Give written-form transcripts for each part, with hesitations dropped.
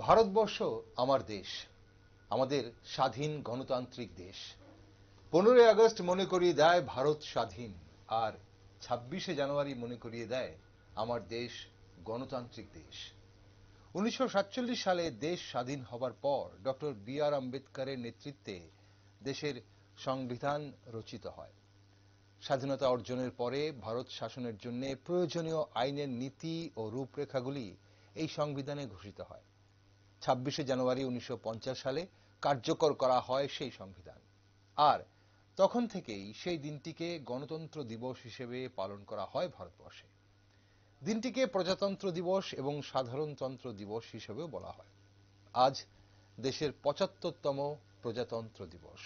ভারতবর্ষ আমার দেশ, আমাদের স্বাধীন গণতান্ত্রিক দেশ। 15ই আগস্ট মনে করিয়ে দেয় ভারত স্বাধীন, আর 26শে জানুয়ারি মনে করিয়ে দেয় আমার দেশ গণতান্ত্রিক দেশ। 1947 সালে দেশ স্বাধীন হবার পর ডক্টর বি.আর. আম্বেদকরের নেতৃত্বে দেশের সংবিধান রচিত হয়। স্বাধীনতা অর্জনের পরে ভারত শাসনের জন্য প্রয়োজনীয় আইনের নীতি ও রূপরেখাগুলি এই সংবিধানে ঘোষিত হয়। 26শে জানুয়ারি 1950 সালে কার্যকর করা হয় সেই সংবিধান, আর তখন থেকেই সেই দিনটিকে গণতন্ত্র দিবস হিসেবে পালন করা হয় ভারতবর্ষে। দিনটিকে প্রজাতন্ত্র দিবস এবং সাধারণতন্ত্র দিবস হিসেবেও বলা হয়। আজ দেশের 75তম প্রজাতন্ত্র দিবস।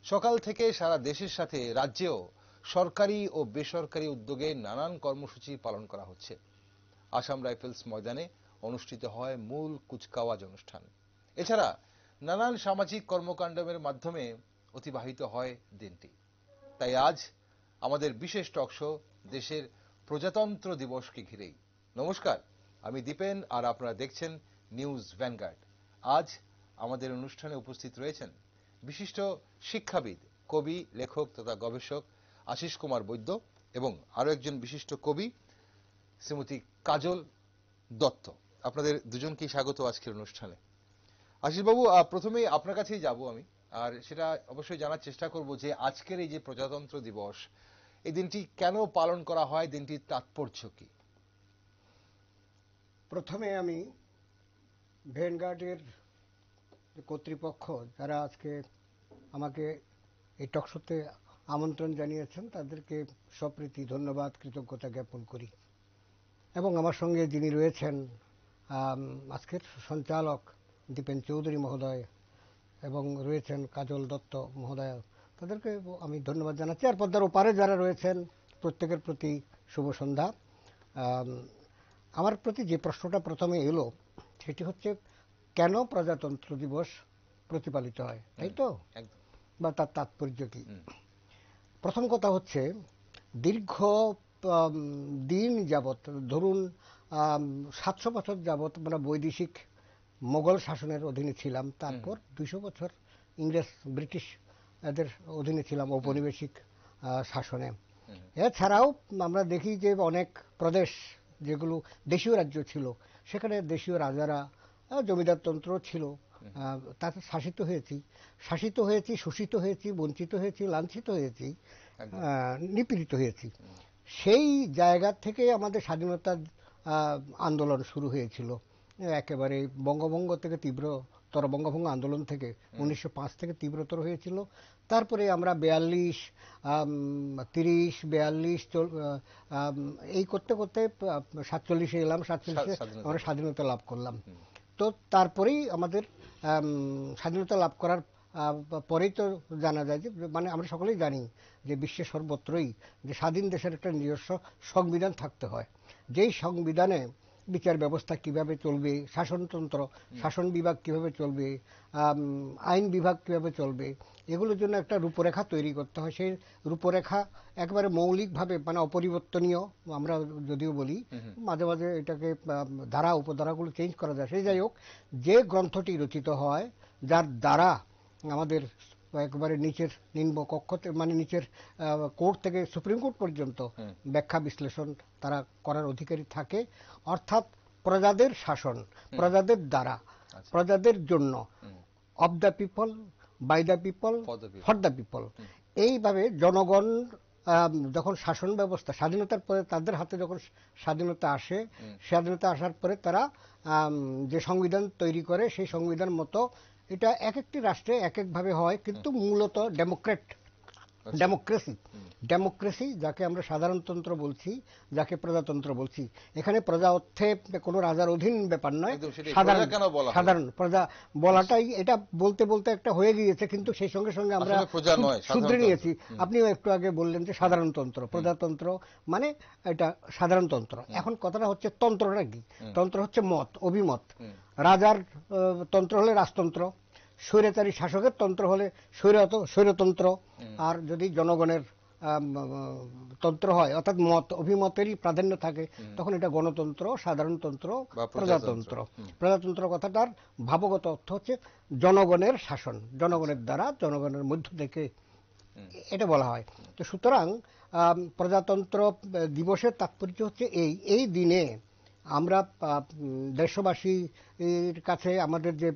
সকাল থেকে সারা দেশের সাথে রাজ্যেও সরকারি ও বেসরকারি উদ্যোগে নানান কর্মসূচি পালন করা হচ্ছে। আসাম রাইফেলস ময়দানে অনুষ্ঠিত হয় মূল কুচকাওয়াজ অনুষ্ঠান। এছাড়া নানান সামাজিক কর্মকাণ্ডের মাধ্যমে অতিবাহিত হয় দিনটি। তাই আজ আমাদের বিশেষ টক শো দেশের প্রজাতন্ত্র দিবসকে ঘিরেই। নমস্কার, আমি দীপেন, আর আপনারা দেখছেন নিউজ ভ্যানগার্ড। আজ আমাদের অনুষ্ঠানে উপস্থিত রয়েছেন বিশিষ্ট শিক্ষাবিদ, কবি, লেখক তথা গবেষক আশিস কুমার বৈদ্য এবং আরো একজন বিশিষ্ট কবি শ্রীমতী কাজল দত্ত। আপনাদের দুজনকেই স্বাগত আজকের অনুষ্ঠানে। আশিসবাবু, প্রথমেই আপনার কাছেই যাব আমি, আর সেটা অবশ্যই জানার চেষ্টা করব যে আজকের এই যে প্রজাতন্ত্র দিবস, এই দিনটি কেন পালন করা হয়, দিনটির তাৎপর্য কি? প্রথমে আমি ভ্যানগার্ডের কর্তৃপক্ষ যারা আজকে আমাকে এই টকশোতে আমন্ত্রণ জানিয়েছেন তাদেরকে সপ্রীতি ধন্যবাদ, কৃতজ্ঞতা জ্ঞাপন করি। এবং আমার সঙ্গে যিনি রয়েছেন আজকের সঞ্চালক দীপেন চৌধুরী মহোদয় এবং রয়েছেন কাজল দত্ত মহোদয়, তাদেরকে আমি ধন্যবাদ জানাচ্ছি। আর পর্দার ওপারে যারা রয়েছেন প্রত্যেকের প্রতি শুভ সন্ধ্যা। আমার প্রতি যে প্রশ্নটা প্রথমে এলো সেটি হচ্ছে কেন প্রজাতন্ত্র দিবস প্রতিপালিত হয়, তাই তো, বা তার তাৎপর্য কি? প্রথম কথা হচ্ছে দীর্ঘ দিন যাবৎ, ধরুন 700 বছর যাবৎ আমরা বৈদেশিক মোগল শাসনের অধীনে ছিলাম, তারপর 200 বছর ইংরেজ ব্রিটিশ এদের অধীনে ছিলাম ঔপনিবেশিক শাসনে। এছাড়াও আমরা দেখি যে অনেক প্রদেশ যেগুলো দেশীয় রাজ্য ছিল সেখানে দেশীয় রাজারা, জমিদারতন্ত্র ছিল, তাতে শাসিত হয়েছি, শোষিত হয়েছি, বঞ্চিত হয়েছি, লাঞ্ছিত হয়েছি, নিপীড়িত হয়েছি। সেই জায়গা থেকে আমাদের স্বাধীনতার আন্দোলন শুরু হয়েছিল একেবারে বঙ্গভঙ্গ থেকে তীব্রতর, বঙ্গভঙ্গ আন্দোলন থেকে 1905 থেকে তীব্রতর হয়েছিল। তারপরে আমরা 42, 30, 42 এই করতে করতে 47-এ এলাম, 47-এ আমরা স্বাধীনতা লাভ করলাম। তো তারপরেই আমাদের স্বাধীনতা লাভ করার পরেই তো জানা যায় যে, মানে আমরা সকলেই জানি যে বিশ্বের সর্বত্রই যে স্বাধীন দেশের একটা নিজস্ব সংবিধান থাকতে হয়, যেই সংবিধানে বিচার ব্যবস্থা কিভাবে চলবে, শাসনতন্ত্র, শাসন বিভাগ কিভাবে চলবে, আইন বিভাগ কিভাবে চলবে, এগুলোর জন্য একটা রূপরেখা তৈরি করতে হয়। সেই রূপরেখা একেবারে মৌলিকভাবে, মানে অপরিবর্তনীয় আমরা যদিও বলি, মাঝে মাঝে এটাকে ধারা উপধারাগুলো চেঞ্জ করা যায়। সেই যাই হোক, যে গ্রন্থটি রচিত হয় যার দ্বারা আমাদের একেবারে নিচের নিম্ন কক্ষ, মানে নিচের কোর্ট থেকে সুপ্রিম কোর্ট পর্যন্ত ব্যাখ্যা বিশ্লেষণ তারা করার অধিকারী থাকে, অর্থাৎ প্রজাদের শাসন, প্রজাদের দ্বারা, প্রজাদের জন্য, of the people, by the people, for the people. এইভাবে জনগণ যখন শাসন ব্যবস্থা স্বাধীনতার পরে তাদের হাতে যখন স্বাধীনতা আসে, স্বাধীনতা আসার পরে তারা যে সংবিধান তৈরি করে সেই সংবিধান মতো, এটা এক একটি রাষ্ট্রে এক একভাবে হয়, কিন্তু মূলত ডেমোক্রেসি, যাকে আমরা সাধারণতন্ত্র বলছি, যাকে প্রজাতন্ত্র বলছি। এখানে প্রজা অর্থে কোনো রাজার অধীন ব্যাপার নয়, সাধারণ প্রজা বলাটাই, এটা বলতে বলতে একটা হয়ে গিয়েছে, কিন্তু সেই সঙ্গে সঙ্গে আমরা শুধরে নিয়েছি। আপনিও একটু আগে বললেন যে সাধারণতন্ত্র, প্রজাতন্ত্র মানে এটা সাধারণতন্ত্র। এখন কথাটা হচ্ছে তন্ত্রটা কি? তন্ত্র হচ্ছে মত, অভিমত। রাজার তন্ত্র হলে রাজতন্ত্র, স্বৈরাচারী শাসকের তন্ত্র হলে স্বৈরতন্ত্র, আর যদি জনগণের তন্ত্র হয়, অর্থাৎ মত অভিমতেরই প্রাধান্য থাকে, তখন এটা গণতন্ত্র, সাধারণতন্ত্র, প্রজাতন্ত্র। প্রজাতন্ত্র কথাটার ভাবগত অর্থ হচ্ছে জনগণের শাসন, জনগণের দ্বারা, জনগণের মধ্য থেকে, এটা বলা হয়। তো সুতরাং প্রজাতন্ত্র দিবসের তাৎপর্য হচ্ছে এই দিনে আমরা দেশবাসীর কাছে আমাদের যে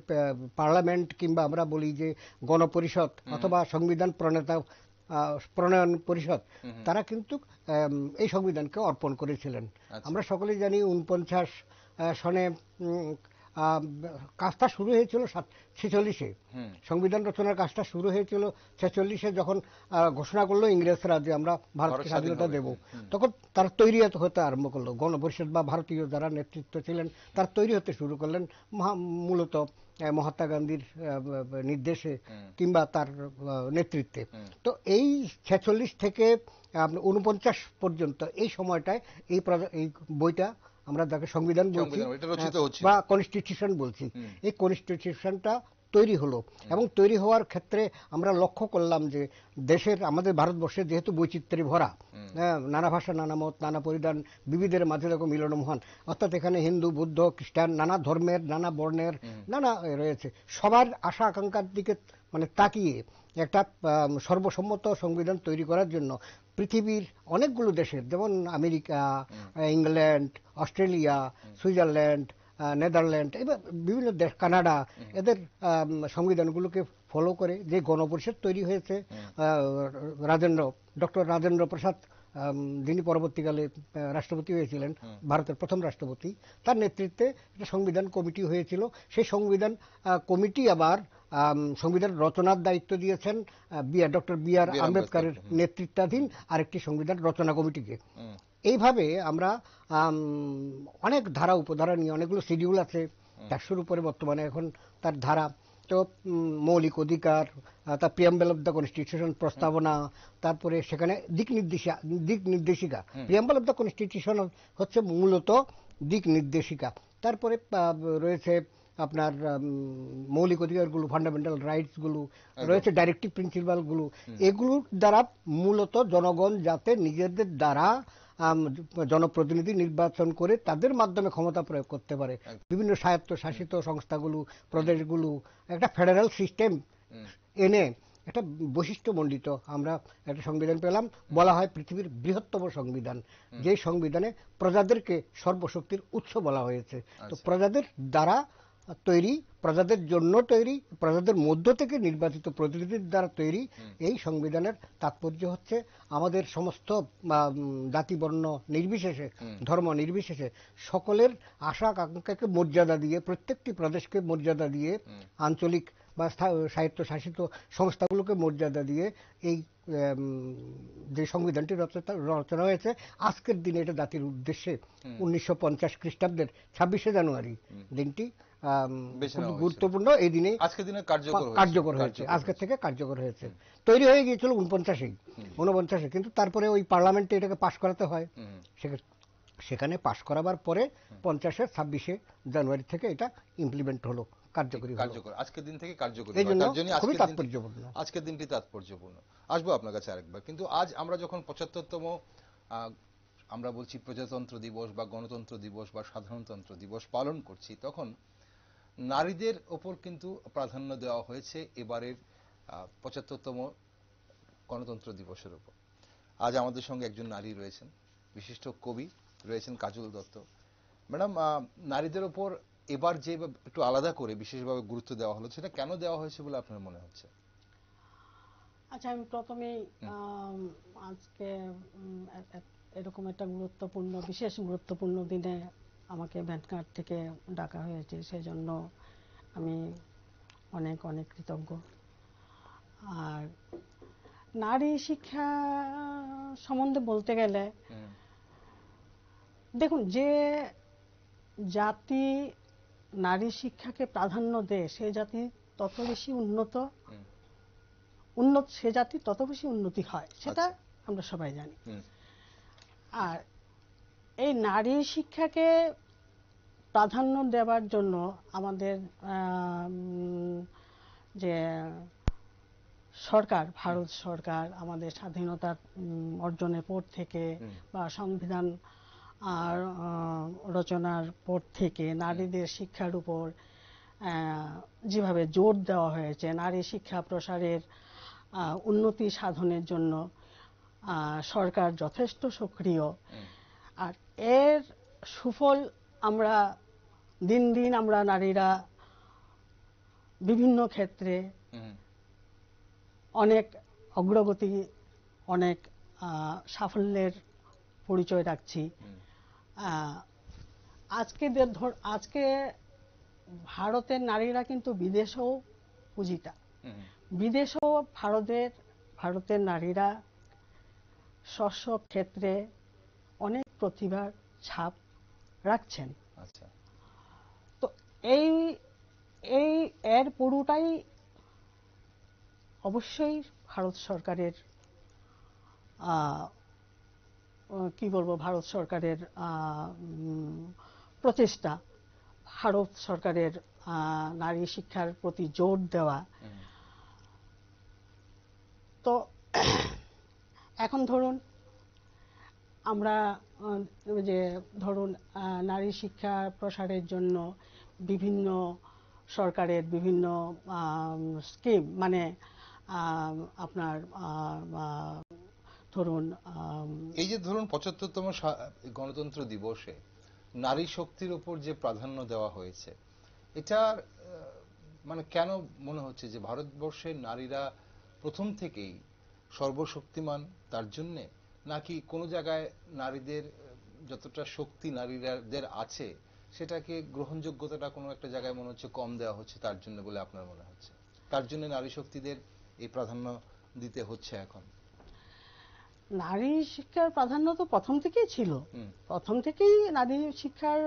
পার্লামেন্ট কিংবা আমরা বলি যে গণপরিষদ অথবা সংবিধান প্রণয়ন পরিষদ, তারা কিন্তু এই সংবিধানকে অর্পণ করেছিলেন। আমরা সকলেই জানি 49 সনে কাজটা শুরু হয়েছিল 46-এ, সংবিধান রচনার কাজটা শুরু হয়েছিল 46-এ, যখন ঘোষণা করলো ইংরেজরা যে আমরা ভারতকে স্বাধীনতা দেব, তখন তারা তৈরি হতে আরম্ভ করলো। গণপরিষদ বা ভারতীয় যারা নেতৃত্ব ছিলেন তারা তৈরি হতে শুরু করলেন, মূলত মহাত্মা গান্ধীর নির্দেশে কিংবা তার নেতৃত্বে। তো এই 46 থেকে 49 পর্যন্ত এই সময়টায় এই বইটা আমরা যাকে সংবিধান বলছি বা কনস্টিটিউশন বলছি, এই কনস্টিটিউশনটা তৈরি হলো। এবং তৈরি হওয়ার ক্ষেত্রে আমরা লক্ষ্য করলাম যে দেশের, আমাদের ভারতবর্ষে যেহেতু বৈচিত্র্যে ভরা, নানা ভাষা, নানা মত, নানা পরিধান, বিবিধের মাঝে দেখো মিলনমোহন, অর্থাৎ এখানে হিন্দু, বৌদ্ধ, খ্রিস্টান, নানা ধর্মের, নানা বর্ণের, নানা রয়েছে, সবার আশা আকাঙ্ক্ষার দিকে মানে তাকিয়ে একটা সর্বসম্মত সংবিধান তৈরি করার জন্য পৃথিবীর অনেকগুলো দেশের, যেমন America, England, Australia, Switzerland, Netherland, এবার বিভিন্ন দেশ, কানাডা, এদের সংবিধানগুলোকে ফলো করে যে গণপরিষদ তৈরি হয়েছে, ডক্টর রাজেন্দ্র প্রসাদ, যিনি পরবর্তীকালে রাষ্ট্রপতি হয়েছিলেন, ভারতের প্রথম রাষ্ট্রপতি, তার নেতৃত্বে একটা সংবিধান কমিটি হয়েছিল। সেই সংবিধান কমিটি আবার সংবিধান রচনার দায়িত্ব দিয়েছেন ডক্টর বি.আর. আম্বেদকরের নেতৃত্বাধীন আরেকটি সংবিধান রচনা কমিটিকে। এইভাবে আমরা অনেক ধারা উপধারা নিয়ে, অনেকগুলো শিডিউল আছে 400-র উপরে বর্তমানে এখন তার ধারা। তো মৌলিক অধিকার, তার প্রিয়াম্বল অব দ্য কনস্টিটিউশন, প্রস্তাবনা, তারপরে সেখানে দিক নির্দেশিকা। প্রিয়াম্বল অব দ্য কনস্টিটিউশন হচ্ছে মূলত দিক নির্দেশিকা। তারপরে রয়েছে আপনার মৌলিক অধিকারগুলো, ফান্ডামেন্টাল রাইটসগুলো রয়েছে, ডাইরেক্টিভ প্রিন্সিপালগুলো। এগুলোর দ্বারা মূলত জনগণ যাতে নিজেদের দ্বারা জনপ্রতিনিধি নির্বাচন করে তাদের মাধ্যমে ক্ষমতা প্রয়োগ করতে পারে। বিভিন্ন স্বায়ত্তশাসিত সংস্থাগুলো, প্রদেশগুলো একটা ফেডারেল সিস্টেম এনে একটা বৈশিষ্ট্যমণ্ডিত আমরা একটা সংবিধান পেলাম। বলা হয় পৃথিবীর বৃহত্তম সংবিধান, যে সংবিধানে প্রজাদেরকে সর্বশক্তির উৎস বলা হয়েছে। তো প্রজাদের দ্বারা তৈরি, প্রজাদের জন্য তৈরি, প্রজাদের মধ্য থেকে নির্বাচিত প্রতিনিধির দ্বারা তৈরি এই সংবিধানের তাৎপর্য হচ্ছে আমাদের সমস্ত জাতি, বর্ণ নির্বিশেষে, ধর্ম নির্বিশেষে সকলের আশা আকাঙ্ক্ষাকে মর্যাদা দিয়ে, প্রত্যেকটি প্রদেশকে মর্যাদা দিয়ে, আঞ্চলিক বা স্বায়ত্তশাসিত সংস্থাগুলোকে মর্যাদা দিয়ে এই যে সংবিধানটি রচনা হয়েছে, আজকের দিনে এটা জাতির উদ্দেশ্যে 1950 খ্রিস্টাব্দের 26শে জানুয়ারি দিনটি গুরুত্বপূর্ণ। এই দিনে কার্যকর হয়েছে, আজকের থেকে কার্যকর হয়েছে। তৈরি হয়ে গিয়েছিল 49-এ, কিন্তু তারপরে ওই পার্লামেন্টে এটাকে পাশ করাতে হয়। সেখানে পাশ করাবার পরে 50-এর 26শে জানুয়ারি থেকে এটা ইমপ্লিমেন্ট হলো, কার্যকরী হলো। আজকের দিন থেকে কার্যকরী, খুবই তাৎপর্যপূর্ণ। আজকের দিনটি তাৎপর্যপূর্ণ। আসবো আপনার কাছে আরেকবার। কিন্তু আজ আমরা যখন 75তম আমরা বলছি প্রজাতন্ত্র দিবস বা গণতন্ত্র দিবস বা সাধারণতন্ত্র দিবস পালন করছি, তখন নারীদের ওপর কিন্তু প্রাধান্য দেওয়া হয়েছে এবারের 75তম গণতন্ত্র দিবসের উপর। আজ আমাদের সঙ্গে একজন নারী রয়েছেন, বিশিষ্ট কবি রয়েছেন কাজল দত্ত। ম্যাডাম, নারীদের ওপর এবার যে একটু আলাদা করে বিশেষভাবে গুরুত্ব দেওয়া হলো, সেটা কেন দেওয়া হয়েছে বলে আপনার মনে হচ্ছে? আচ্ছা, আমি প্রথমেই আজকে এরকম একটা বিশেষ গুরুত্বপূর্ণ দিনে আমাকে ভ্যানগার্ড থেকে ডাকা হয়েছে, সেজন্য আমি অনেক অনেক কৃতজ্ঞ। আর নারী শিক্ষা সম্বন্ধে বলতে গেলে, দেখুন, যে জাতি নারী শিক্ষাকে প্রাধান্য দেয় সে জাতি তত বেশি সে জাতি তত বেশি উন্নতি হয়, সেটা আমরা সবাই জানি। আর এই নারী শিক্ষাকে প্রাধান্য দেওয়ার জন্য আমাদের যে সরকার, ভারত সরকার আমাদের স্বাধীনতা অর্জনের পর থেকে বা সংবিধান রচনার পর থেকে নারীদের শিক্ষার উপর যেভাবে জোর দেওয়া হয়েছে, নারী শিক্ষা প্রসারের উন্নতি সাধনের জন্য সরকার যথেষ্ট সক্রিয়। আর এর সুফল আমরা দিন দিন আমরা নারীরা বিভিন্ন ক্ষেত্রে অনেক অগ্রগতি, অনেক সাফল্যের পরিচয় রাখছি। আজকে ভারতের নারীরা কিন্তু বিদেশেও পূজিতা, বিদেশেও ভারতের নারীরা স্ব ক্ষেত্রে অনেক প্রতিভার ছাপ রাখছেন। তো এর পুরোটাই অবশ্যই ভারত সরকারের কি বলবো, ভারত সরকারের প্রচেষ্টা, ভারত সরকারের নারী শিক্ষার প্রতি জোর দেওয়া। তো এখন ধরুন আমরা নারী শিক্ষা প্রসারের জন্য বিভিন্ন সরকারের বিভিন্ন স্কিম, মানে আপনার ধরুন এই যে ধরুন ৭৫তম গণতন্ত্র দিবসে নারী শক্তির উপর যে প্রাধান্য দেওয়া হয়েছে, এটার মানে কেন মনে হচ্ছে যে ভারতবর্ষের নারীরা প্রথম থেকেই সর্বশক্তিমান তার জন্যে, নাকি কোনো জায়গায় নারীদের যতটা শক্তি নারীদের আছে সেটাকে গ্রহণযোগ্যতাটা কোনো একটা জায়গায় মনে হচ্ছে কম দেওয়া হচ্ছে তার জন্য বলে আপনার মনে হচ্ছে? তার জন্য নারী শক্তিদের এই প্রাধান্য দিতে হচ্ছে এখন? নারী শিক্ষার প্রাধান্য তো প্রথম থেকেই ছিল, প্রথম থেকেই নারী শিক্ষার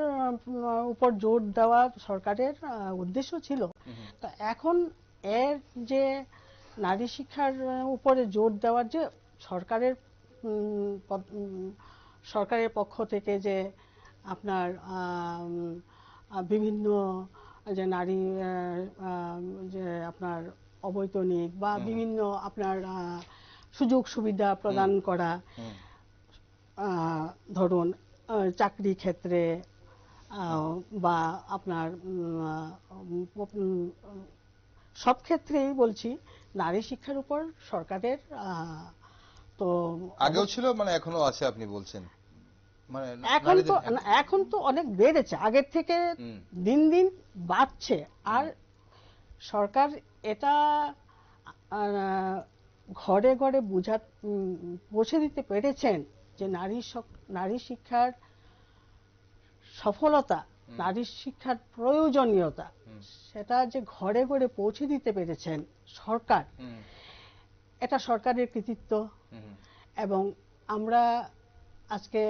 উপর জোর দেওয়া সরকারের উদ্দেশ্য ছিল। তো এখন এর যে নারী শিক্ষার উপরে জোর দেওয়ার যে সরকারের পক্ষ থেকে যে আপনার বিভিন্ন যে নারী যে আপনার অবৈতনিক বা বিভিন্ন আপনার সুযোগ সুবিধা প্রদান করা, ধরুন চাকরি ক্ষেত্রে বা আপনার সব ক্ষেত্রেই বলছি, নারী শিক্ষার উপর সরকারের তো আগেও ছিল, মানে এখনো আছে আপনি বলছেন? মানে এখন তো অনেক বেড়েছে, আগের থেকে দিন দিন বাড়ছে। আর সরকার এটা ঘরে ঘরে পৌঁছে দিতে পেরেছেন যে নারী শিক্ষার সফলতা, নারী শিক্ষার প্রয়োজনীয়তা, সেটা যে ঘরে ঘরে পৌঁছে দিতে পেরেছেন সরকার, এটা সরকারের কৃতিত্ব। এবং আমরা আজকে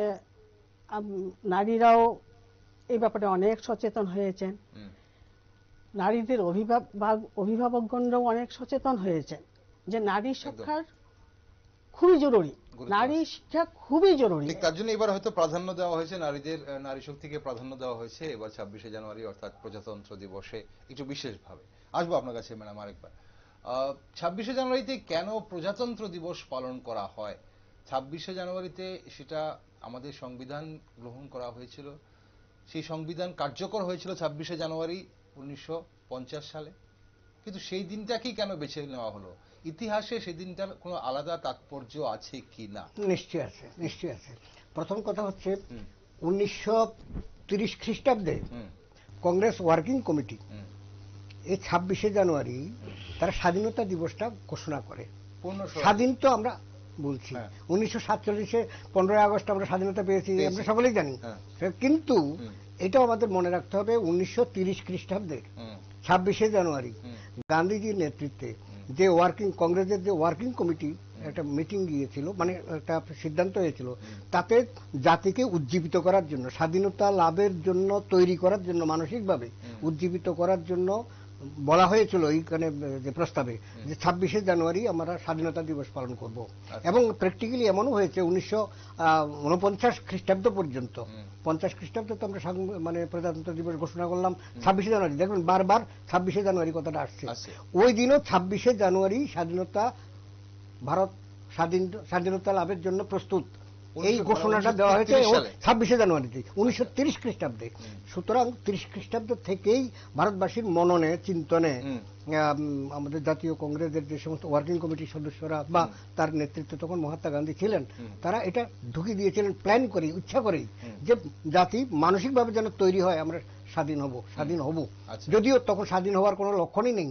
নারীরাও এই ব্যাপারে অনেক সচেতন হয়েছেন, নারীদের অভিভাবকগণরাও অনেক সচেতন হয়েছেন যে নারী শিক্ষার খুবই জরুরি, নারী শিক্ষা খুবই জরুরি। তার জন্য এবার হয়তো প্রাধান্য দেওয়া হয়েছে নারীদের, নারী শক্তিকে প্রাধান্য দেওয়া হয়েছে এবার ২৬শে জানুয়ারি অর্থাৎ প্রজাতন্ত্র দিবসে একটু বিশেষভাবে। আসবো আপনার কাছে ম্যাডাম আরেকবার। ২৬শে জানুয়ারিতে কেন প্রজাতন্ত্র দিবস পালন করা হয়? ২৬শে জানুয়ারিতে সেটা আমাদের সংবিধান গ্রহণ করা হয়েছিল, সেই সংবিধান কার্যকর হয়েছিল ২৬শে জানুয়ারি ১৯৫০ সালে, কিন্তু সেই দিনটাকেই কেন বেছে নেওয়া হলো? ইতিহাসে সেই দিনটার কোনো আলাদা তাৎপর্য আছে কি না? নিশ্চয় আছে, নিশ্চয় আছে। প্রথম কথা হচ্ছে ১৯৩০ খ্রিস্টাব্দে কংগ্রেস ওয়ার্কিং কমিটি এই ২৬শে জানুয়ারি তারা স্বাধীনতা দিবসটা ঘোষণা করে। স্বাধীন তো আমরা বলছি ১৯৪৭-এ ১৫ই আগস্ট আমরা স্বাধীনতা পেয়েছি, আমরা সকলেই জানি। কিন্তু এটাও আমাদের মনে রাখতে হবে ১৯৩০ খ্রিস্টাব্দের ২৬শে জানুয়ারি গান্ধীজির নেতৃত্বে যে কংগ্রেসের যে ওয়ার্কিং কমিটি একটা মিটিং গিয়েছিল, মানে একটা সিদ্ধান্ত হয়েছিল, তাতে জাতিকে উজ্জীবিত করার জন্য, স্বাধীনতা লাভের জন্য তৈরি করার জন্য, মানসিকভাবে উজ্জীবিত করার জন্য বলা হয়েছিল এইখানে যে প্রস্তাবে যে 26শে জানুয়ারি আমরা স্বাধীনতা দিবস পালন করব, এবং প্র্যাকটিক্যালি এমনও হয়েছে 1949 খ্রিস্টাব্দ পর্যন্ত। 50 খ্রিস্টাব্দে তো আমরা মানে প্রজাতন্ত্র দিবস ঘোষণা করলাম 26শে জানুয়ারি। দেখবেন বারবার 26শে জানুয়ারি কথাটা আসছে। ওই দিনও 26শে জানুয়ারি স্বাধীনতা, ভারত স্বাধীনতা লাভের জন্য প্রস্তুত, এই ঘোষণাটা দেওয়া হয়েছে 26শে জানুয়ারিতে 1930 খ্রিস্টাব্দে। সুতরাং 30 খ্রিস্টাব্দ থেকেই ভারতবাসীর মননে চিন্তনে আমাদের জাতীয় কংগ্রেসের যে সমস্ত ওয়ার্কিং কমিটির সদস্যরা বা তার নেতৃত্বে তখন মহাত্মা গান্ধী ছিলেন, তারা এটা ঢুকিয়ে দিয়েছিলেন প্ল্যান করে, ইচ্ছা করেই, যে জাতি মানসিকভাবে যেন তৈরি হয় আমরা স্বাধীন হব। যদিও তখন স্বাধীন হওয়ার কোনো লক্ষণই নেই,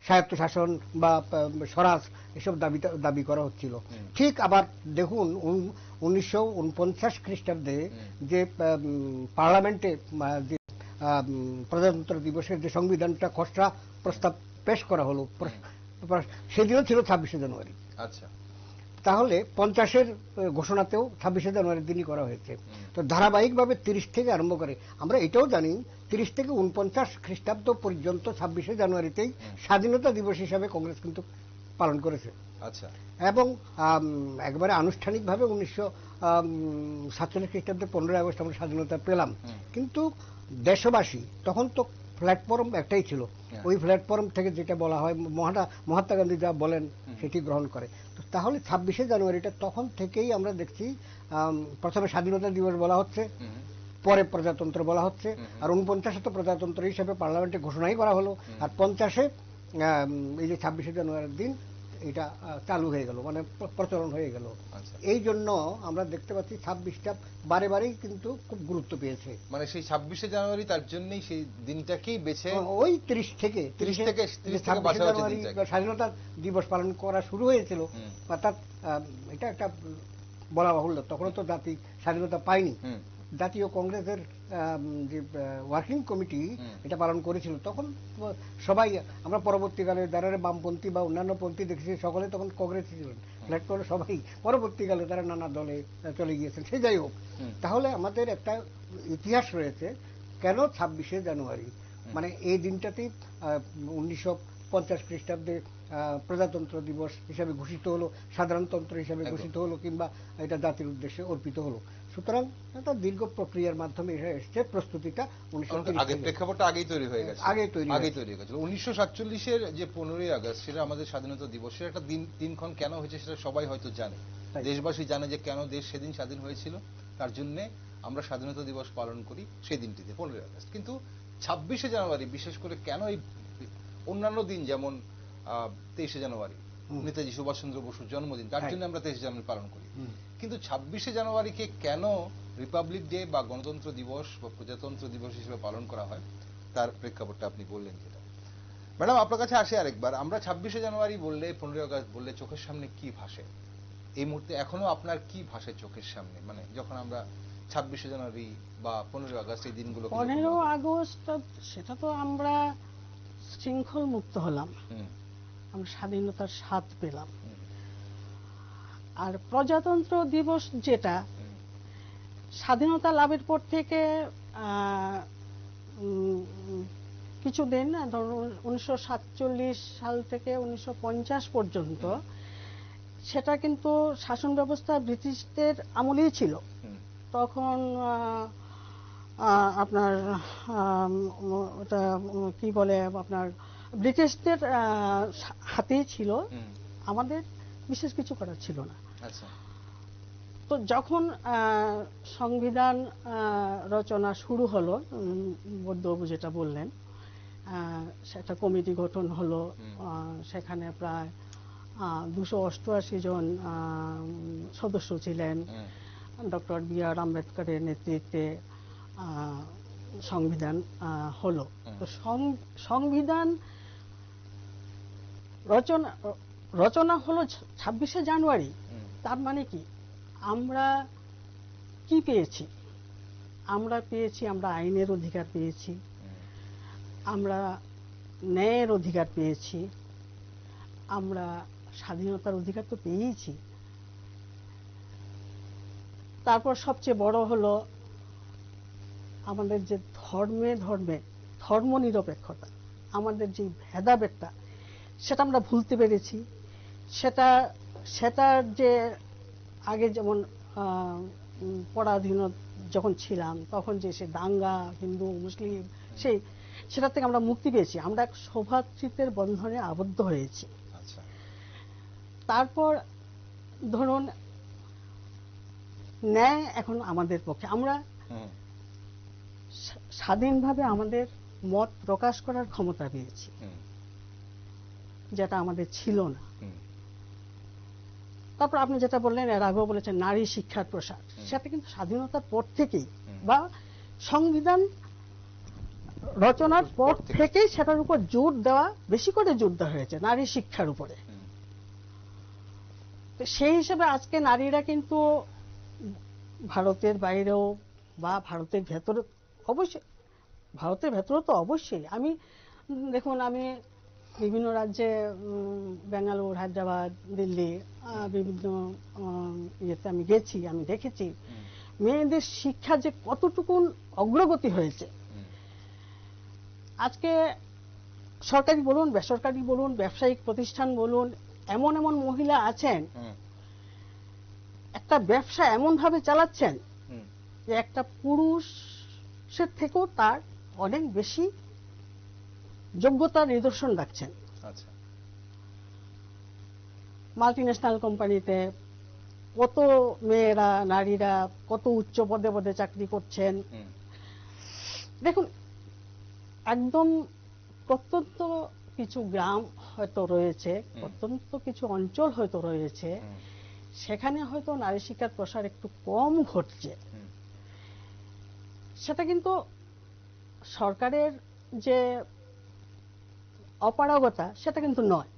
স্বায়ত্ত শাসন বা স্বরাজ এসব দাবি করা হচ্ছিল। ঠিক আবার দেখুন 1949 খ্রিস্টাব্দে যে পার্লামেন্টে যে প্রজাতন্ত্র দিবসের যে সংবিধানটা খসড়া প্রস্তাব পেশ করা হলো, সেদিনও ছিল 26শে জানুয়ারি। আচ্ছা, তাহলে 50-এর ঘোষণাতেও 26শে জানুয়ারির দিনই করা হয়েছে। তো ধারাবাহিকভাবে 30 থেকে আরম্ভ করে আমরা এটাও জানি 30 থেকে 49 খ্রিস্টাব্দ পর্যন্ত 26শে জানুয়ারিতেই স্বাধীনতা দিবস হিসাবে কংগ্রেস কিন্তু পালন করেছে। আচ্ছা, এবং একবারে আনুষ্ঠানিকভাবে 1947 খ্রিস্টাব্দে 15 আগস্ট আমরা স্বাধীনতা পেলাম। কিন্তু দেশবাসী তখন তো প্ল্যাটফর্ম একটাই ছিল, ওই প্ল্যাটফর্ম থেকে যেটা বলা হয় মহাত্মা গান্ধী যা বলেন সেটি গ্রহণ করে। তো তাহলে 26শে জানুয়ারিটা তখন থেকেই আমরা দেখছি প্রথমে স্বাধীনতা দিবস বলা হচ্ছে, পরে প্রজাতন্ত্র বলা হচ্ছে, আর 49-এ তো প্রজাতন্ত্র হিসেবে পার্লামেন্টে ঘোষণাই করা হলো, আর 50-এ এই যে 26শে জানুয়ারির দিন এটা চালু হয়ে গেল, মানে প্রচলন হয়ে গেল। এই জন্য আমরা দেখতে পাচ্ছি 26টা বারে বারেই কিন্তু খুব গুরুত্ব পেয়েছে। মানে সেই 26শে জানুয়ারি তার জন্যই সেই দিনটাকেই বেছে ওই 30 থেকে 26শে জানুয়ারি স্বাধীনতা দিবস পালন করা শুরু হয়েছিল। অর্থাৎ এটা একটা বলা বাহুল্য, তখনও তো জাতি স্বাধীনতা পায়নি। জাতীয় কংগ্রেসের যে ওয়ার্কিং কমিটি এটা পালন করেছিল, তখন সবাই আমরা পরবর্তীকালে যারা বামপন্থী বা অন্যান্য পন্থী দেখেছি সকলে তখন কংগ্রেসে ছিলেন, প্ল্যাটফর্মে সবাই পরবর্তীকালে তারা নানা দলে চলে গিয়েছেন। সে যাই হোক, তাহলে আমাদের একটা ইতিহাস রয়েছে কেন 26শে জানুয়ারি, মানে এই দিনটাতেই 1950 খ্রিস্টাব্দে প্রজাতন্ত্র দিবস হিসাবে ঘোষিত হলো, সাধারণতন্ত্র হিসাবে ঘোষিত হলো, কিংবা এটা জাতির উদ্দেশ্যে অর্পিত হলো। সুতরাং একটা দীর্ঘ প্রক্রিয়ার মাধ্যমে এসে প্রস্তুতিটা 1947-এর যে 15ই আগস্ট, সেটা আমাদের স্বাধীনতা দিবসের একটা দিনক্ষণ কেন হয়েছে সেটা সবাই হয়তো জানে, দেশবাসী জানে যে কেন দেশ সেদিন স্বাধীন হয়েছিল, তার জন্য আমরা স্বাধীনতা দিবস পালন করি সেই দিনটিতে 15ই আগস্ট। কিন্তু 26শে জানুয়ারি বিশেষ করে কেন, এই অন্যান্য দিন যেমন 23শে জানুয়ারি নেতাজি সুভাষচন্দ্র বসুর জন্মদিন, তার জন্য আমরা 23শে জানুয়ারি পালন করি, কিন্তু 26শে জানুয়ারিকে কেন রিপাবলিক ডে বা গণতন্ত্র দিবস বা প্রজাতন্ত্র দিবস হিসেবে পালন করা হয়, তার প্রেক্ষাপটটা আপনি বললেন যেটা। ম্যাডাম, আপনার কাছে আসে আরেকবার, আমরা 26শে জানুয়ারি বললে, 15ই আগস্ট বললে চোখের সামনে কি ভাসে এই মুহূর্তে? এখনো আপনার কি ভাসে চোখের সামনে, মানে যখন আমরা 26শে জানুয়ারি বা 15ই আগস্ট এই দিনগুলো? 15 আগস্ট সেটা তো আমরা শৃঙ্খল মুক্ত হলাম, আমরা স্বাধীনতার স্বাদ পেলাম। আর প্রজাতন্ত্র দিবস যেটা স্বাধীনতা লাভের পর থেকে কিছুদিন, ধরুন 1947 সাল থেকে 1950 পর্যন্ত, সেটা কিন্তু শাসন ব্যবস্থা ব্রিটিশদের আমলেই ছিল। তখন আপনার ওটা কি বলে, আপনার ব্রিটিশদের হাতেই ছিল, আমাদের বিশেষ কিছু করার ছিল না। তো যখন সংবিধান রচনা শুরু হলো, বৈদ্যবাবু যেটা বললেন, সেটা কমিটি গঠন হলো, সেখানে প্রায় 288 জন সদস্য ছিলেন, ডক্টর বি.আর. আম্বেদকরের নেতৃত্বে সংবিধান হলো। তো সংবিধান রচনা হলো 26শে জানুয়ারি। তার মানে কি, আমরা কি পেয়েছি? আমরা আইনের অধিকার পেয়েছি, আমরা ন্যায়ের অধিকার পেয়েছি, আমরা স্বাধীনতার অধিকার তো পেয়েছি। তারপর সবচেয়ে বড় হলো আমাদের যে ধর্মে ধর্মনিরপেক্ষতা, আমাদের যে ভেদাভেদটা সেটা আমরা ভুলতে পেরেছি। সেটার যে আগে যেমন পরাধীন যখন ছিলাম তখন যে সে দাঙ্গা হিন্দু মুসলিম সেটা থেকে আমরা মুক্তি পেয়েছি, আমরা এক সৌভ্রাতৃত্বের বন্ধনে আবদ্ধ হয়েছি। তারপর ধরুন ন্যায় এখন আমাদের পক্ষে, আমরা স্বাধীনভাবে আমাদের মত প্রকাশ করার ক্ষমতা পেয়েছি, যেটা আমাদের ছিল না। তারপর আপনি যেটা বললেন, এর আগেও বলেছেন নারী শিক্ষার প্রসার, সেটা কিন্তু স্বাধীনতার পর থেকেই বা সংবিধান রচনার পর থেকেই সেটার উপর জোর দেওয়া, বেশি করে জোর দেওয়া হয়েছে নারী শিক্ষার উপরে। সেই হিসেবে আজকে নারীরা কিন্তু ভারতের বাইরেও বা ভারতের ভেতরে, অবশ্যই ভারতের ভেতরে তো অবশ্যই, আমি দেখুন আমি বিভিন্ন রাজ্যে বেঙ্গালুরু, হায়দ্রাবাদ, দিল্লি বিভিন্ন ইয়েতে আমি গেছি, আমি দেখেছি মেয়েদের শিক্ষা যে কতটুকু অগ্রগতি হয়েছে। আজকে সরকারি বলুন, বেসরকারি বলুন, ব্যবসায়িক প্রতিষ্ঠান বলুন, এমন এমন মহিলা আছেন একটা ব্যবসা এমন ভাবে চালাচ্ছেন যে একটা পুরুষের থেকেও তার অনেক বেশি যোগ্যতার নিদর্শন রাখছেন। মাল্টিন্যাশনাল কোম্পানিতে কত মেয়েরা, নারীরা কত উচ্চ পদে পদে চাকরি করছেন। দেখুন একদম প্রত্যন্ত কিছু গ্রাম হয়তো রয়েছে, প্রত্যন্ত কিছু অঞ্চল হয়তো রয়েছে, সেখানে হয়তো নারী শিক্ষার প্রসার একটু কম ঘটছে। সেটা কিন্তু সরকারের যে অপারগতা সেটা কিন্তু নয়,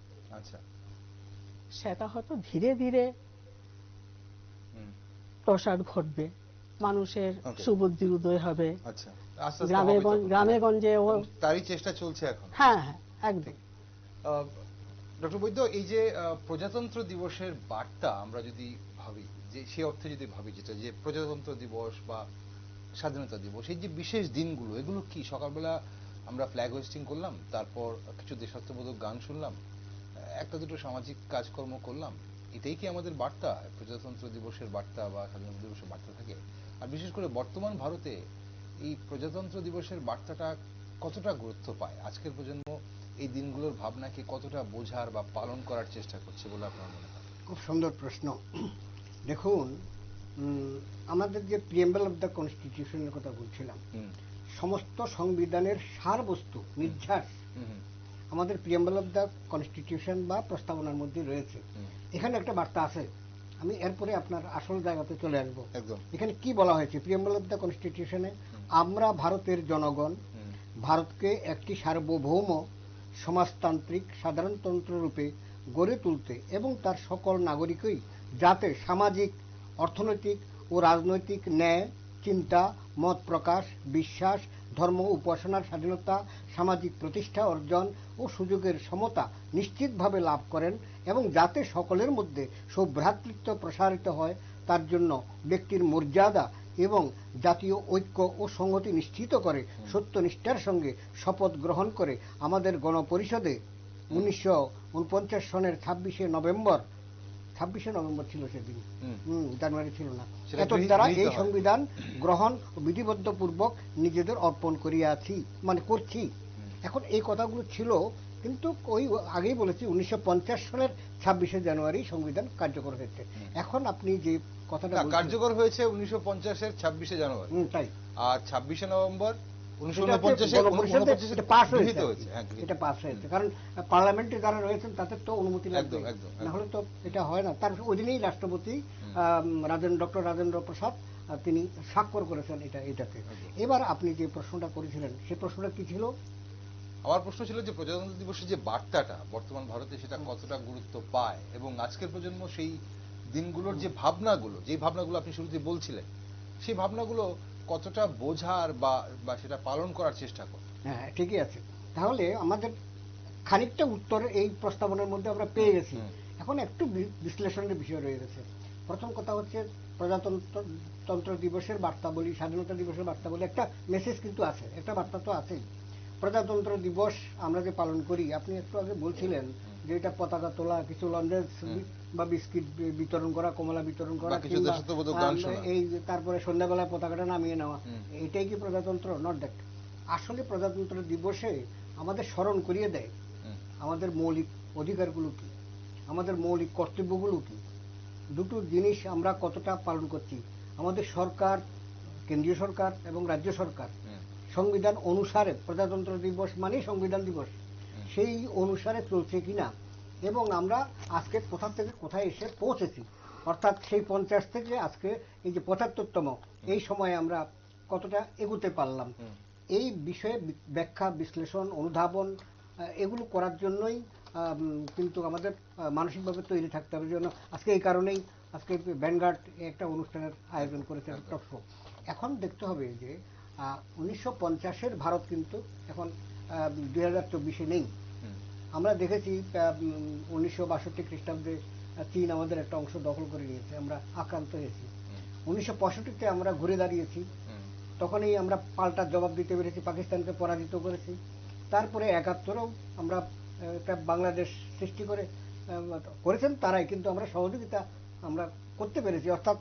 সেটা হয়তো ধীরে ধীরে প্রসার ঘটবে, মানুষের সুবুদ্ধির উদয় হবে, গ্রামে গঞ্জে তারই চেষ্টা চলছে এখন। হ্যাঁ হ্যাঁ একদম। ডক্টর বৈদ্য, এই যে প্রজাতন্ত্র দিবসের বার্তা আমরা যদি ভাবি, যে সে অর্থে যদি ভাবি, যেটা যে প্রজাতন্ত্র দিবস বা স্বাধীনতা দিবস, এই যে বিশেষ দিনগুলো, এগুলো কি সকালবেলা আমরা ফ্ল্যাগ হোয়েস্টিং করলাম, তারপর কিছু দেশাত্মবোধক গান শুনলাম, একটা দুটো সামাজিক কাজকর্ম করলাম, এটাই কি আমাদের বার্তা, প্রজাতন্ত্র দিবসের বার্তা বা স্বাধীনতা দিবসের বার্তা থাকে? আর বিশেষ করে বর্তমান ভারতে এই প্রজাতন্ত্র দিবসের বার্তাটা কতটা গুরুত্ব পায়? আজকের প্রজন্ম এই দিনগুলোর ভাবনাকে কতটা বোঝার বা পালন করার চেষ্টা করছে বলে আপনার মনে হয়? খুব সুন্দর প্রশ্ন। দেখুন, আমাদের যে প্রিএম্বল অফ দ্য কনস্টিটিউশনের কথা বলছিলাম, সমস্ত সংবিধানের সারবস্তু নির্যাস আমাদের প্রিএম্বল অফ দ্য কনস্টিটিউশন বা প্রস্তাবনার মধ্যে রয়েছে। এখানে একটা বার্তা আছে, আমি এরপরে আপনার আসল জায়গাতে চলে আসবো। এখানে কি বলা হয়েছে প্রিএম্বল অফ দ্য কনস্টিটিউশনে? আমরা ভারতের জনগণ ভারতকে একটি সার্বভৌম সমাজতান্ত্রিক সাধারণতন্ত্র রূপে গড়ে তুলতে এবং তার সকল নাগরিকই যাতে সামাজিক, অর্থনৈতিক ও রাজনৈতিক ন্যায়, চিন্তা, মত প্রকাশ, বিশ্বাস, ধর্ম উপাসনার স্বাধীনতা, সামাজিক প্রতিষ্ঠা অর্জন ও সুযোগের সমতা নিশ্চিতভাবে লাভ করেন এবং যাতে সকলের মধ্যে সৌভ্রাতৃত্ব প্রসারিত হয়, তার জন্য ব্যক্তির মর্যাদা এবং জাতীয় ঐক্য ও সংহতি নিশ্চিত করে সত্যনিষ্ঠার সঙ্গে শপথ গ্রহণ করে আমাদের গণপরিষদে 1949 সনের 26শে নভেম্বর ছিল সেদিন, জানুয়ারি ছিল না, এত দ্বারা এই সংবিধান গ্রহণ ও বিধিবদ্ধ পূর্বক নিজেদের অর্পণ করিয়াছি, মানে করছি। এখন এই কথাগুলো ছিল, কিন্তু ওই আগেই বলেছি 1950 সালের 26শে জানুয়ারি সংবিধান কার্যকর হয়েছে। এখন আপনি যে কথাটা কার্যকর হয়েছে 1950-এর 26শে জানুয়ারি, তাই, আর 26শে নভেম্বর 1949 পাস হয়েছে, কারণ পার্লামেন্টে যারা রয়েছেন তাদের তো অনুমতি লাগবে, না হলে তো এটা হয় না। তার ওই দিনেই রাষ্ট্রপতি ডক্টর রাজেন্দ্র প্রসাদ তিনি স্বাক্ষর করেছেন এটাতে। এবার আপনি যে প্রশ্নটা করেছিলেন, সে প্রশ্নটা কি ছিল? আমার প্রশ্ন ছিল যে প্রজাতন্ত্র দিবসের যে বার্তাটা বর্তমান ভারতে সেটা কতটা গুরুত্ব পায় এবং আজকের প্রজন্ম সেই দিনগুলোর যে ভাবনাগুলো আপনি শুরুতে বলছিলেন, সেই ভাবনাগুলো কতটা বোঝার বা সেটা পালন করার চেষ্টা করে। হ্যাঁ, ঠিকই আছে। তাহলে আমাদের খানিকটা উত্তর এই প্রস্তাবনার মধ্যে আমরা পেয়ে গেছি। এখন একটু বিশ্লেষণের বিষয় রয়ে গেছে। প্রথম কথা হচ্ছে প্রজাতন্ত্র দিবসের বার্তাবলী, স্বাধীনতা দিবসের বার্তাবলী, একটা মেসেজ কিন্তু আছে, একটা বার্তা তো আছেই। প্রজাতন্ত্র দিবস আমরা যে পালন করি, আপনি একটু আগে বলছিলেন যে এটা পতাকা তোলা, কিছু লন্ডন বা বিস্কিট বিতরণ করা, কমলা বিতরণ করা, এই তারপরে সন্ধ্যাবেলায় পতাকাটা নামিয়ে নেওয়া, এটাই কি প্রজাতন্ত্র? Not that. আসলে প্রজাতন্ত্র দিবসে আমাদের স্মরণ করিয়ে দেয় আমাদের মৌলিক অধিকারগুলো কি, আমাদের মৌলিক কর্তব্যগুলো কি, দুটো জিনিস আমরা কতটা পালন করছি। আমাদের সরকার, কেন্দ্রীয় সরকার এবং রাজ্য সরকার সংবিধান অনুসারে, প্রজাতন্ত্র দিবস মানে সংবিধান দিবস, সেই অনুসারে চলছে কিনা, এবং আমরা আজকে কোথা থেকে কোথায় এসে পৌঁছেছি, অর্থাৎ সেই 50 থেকে আজকে এই যে 75তম, এই সময়ে আমরা কতটা এগোতে পারলাম, এই বিষয়ে ব্যাখ্যা, বিশ্লেষণ, অনুধাবন এগুলো করার জন্যই কিন্তু আমাদের মানসিকভাবে তৈরি থাকতে হবে। জন্য আজকে এই কারণেই আজকে ভ্যানগার্ড একটা অনুষ্ঠানের আয়োজন করেছে, টক শো। এখন দেখতে হবে যে 1950-এর ভারত কিন্তু এখন 2024-এ নেই। আমরা দেখেছি 1962 খ্রিস্টাব্দে চীন আমাদের একটা অংশ দখল করে নিয়েছে, আমরা আক্রান্ত হয়েছি। 1965-তে আমরা ঘুরে দাঁড়িয়েছি, তখনই আমরা পাল্টা জবাব দিতে পেরেছি, পাকিস্তানকে পরাজিত করেছি। তারপরে 71-এও আমরা একটা বাংলাদেশ সৃষ্টি করেছেন তারাই, কিন্তু আমরা সহযোগিতা আমরা করতে পেরেছি। অর্থাৎ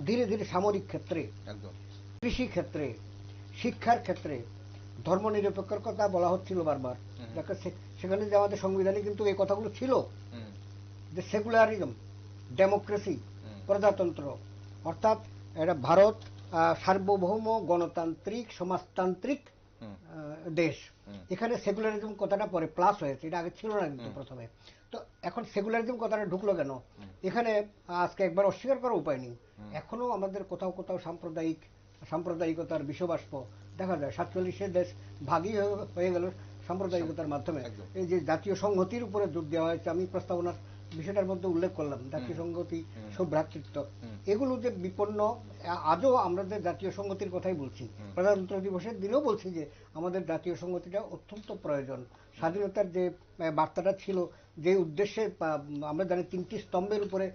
ধীরে ধীরে সামরিক ক্ষেত্রে, কৃষি ক্ষেত্রে, শিক্ষার ক্ষেত্রে ধর্মনিরপেক্ষের কথা বলা হচ্ছিল বারবার, সেখানে যে আমাদের সংবিধানে কিন্তু এই কথাগুলো ছিল যে সেকুলারিজম, ডেমোক্রেসি, প্রজাতন্ত্র, অর্থাৎ এটা ভারত সার্বভৌম গণতান্ত্রিক সমাজতান্ত্রিক দেশ। এখানে সেকুলারিজম কথাটা পরে প্লাস হয়েছে, এটা আগে ছিল না কিন্তু প্রথমে। তো এখন সেকুলারিজম কথাটা ঢুকলো কেন এখানে, আজকে একবার অস্বীকার করার উপায় নেই। এখনো আমাদের কোথাও কোথাও সাম্প্রদায়িকতার বিষবাষ্প দেখা যায়। 47-এর দেশ ভাগই হয়ে গেল সাম্প্রদায়িকতার মাধ্যমে। এই যে জাতীয় সংহতির উপরে জোর দেওয়া হয়েছে, আমি প্রস্তাবনার বিষয়টার মধ্যে উল্লেখ করলাম, জাতীয় সংহতি, সৌভ্রাতৃত্ব, এগুলো যে বিপন্ন। আজও আমাদের জাতীয় সংহতির কথাই বলছি, প্রজাতন্ত্র দিবসের দিনেও বলছি যে আমাদের জাতীয় সংহতিটা অত্যন্ত প্রয়োজন। স্বাধীনতার যে বার্তাটা ছিল, যে উদ্দেশ্যে আমরা জানি 3টি স্তম্ভের উপরে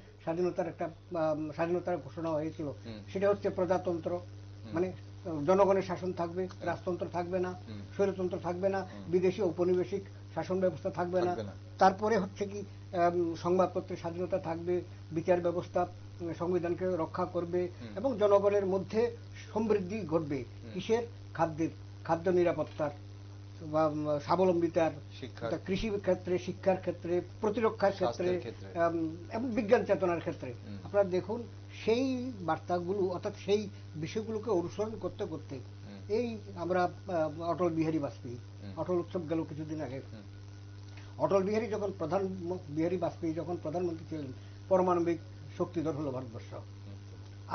স্বাধীনতার ঘোষণা হয়েছিল, সেটা হচ্ছে প্রজাতন্ত্র, মানে জনগণের শাসন থাকবে, রাজতন্ত্র থাকবে না, স্বৈরতন্ত্র থাকবে না, বিদেশি ঔপনিবেশিক শাসন ব্যবস্থা থাকবে না। তারপরে হচ্ছে কি সংবাদপত্রের স্বাধীনতা থাকবে, বিচার ব্যবস্থা সংবিধানকে রক্ষা করবে এবং জনগণের মধ্যে সমৃদ্ধি ঘটবে। কিসের? খাদ্য নিরাপত্তার বা স্বাবলম্বিতার, কৃষি ক্ষেত্রে, শিক্ষার ক্ষেত্রে, প্রতিরক্ষার ক্ষেত্রে এবং বিজ্ঞান চেতনার ক্ষেত্রে। আপনারা দেখুন সেই বার্তাগুলো, অর্থাৎ সেই বিষয়গুলোকে অনুসরণ করতে করতে এই আমরা অটল বিহারী বাজপেয়ী, অটল উৎসব গেল কিছুদিন আগে, অটল বিহারী বাজপেয়ী যখন প্রধানমন্ত্রী ছিলেন, পারমাণবিক শক্তিধর হলো ভারতবর্ষ,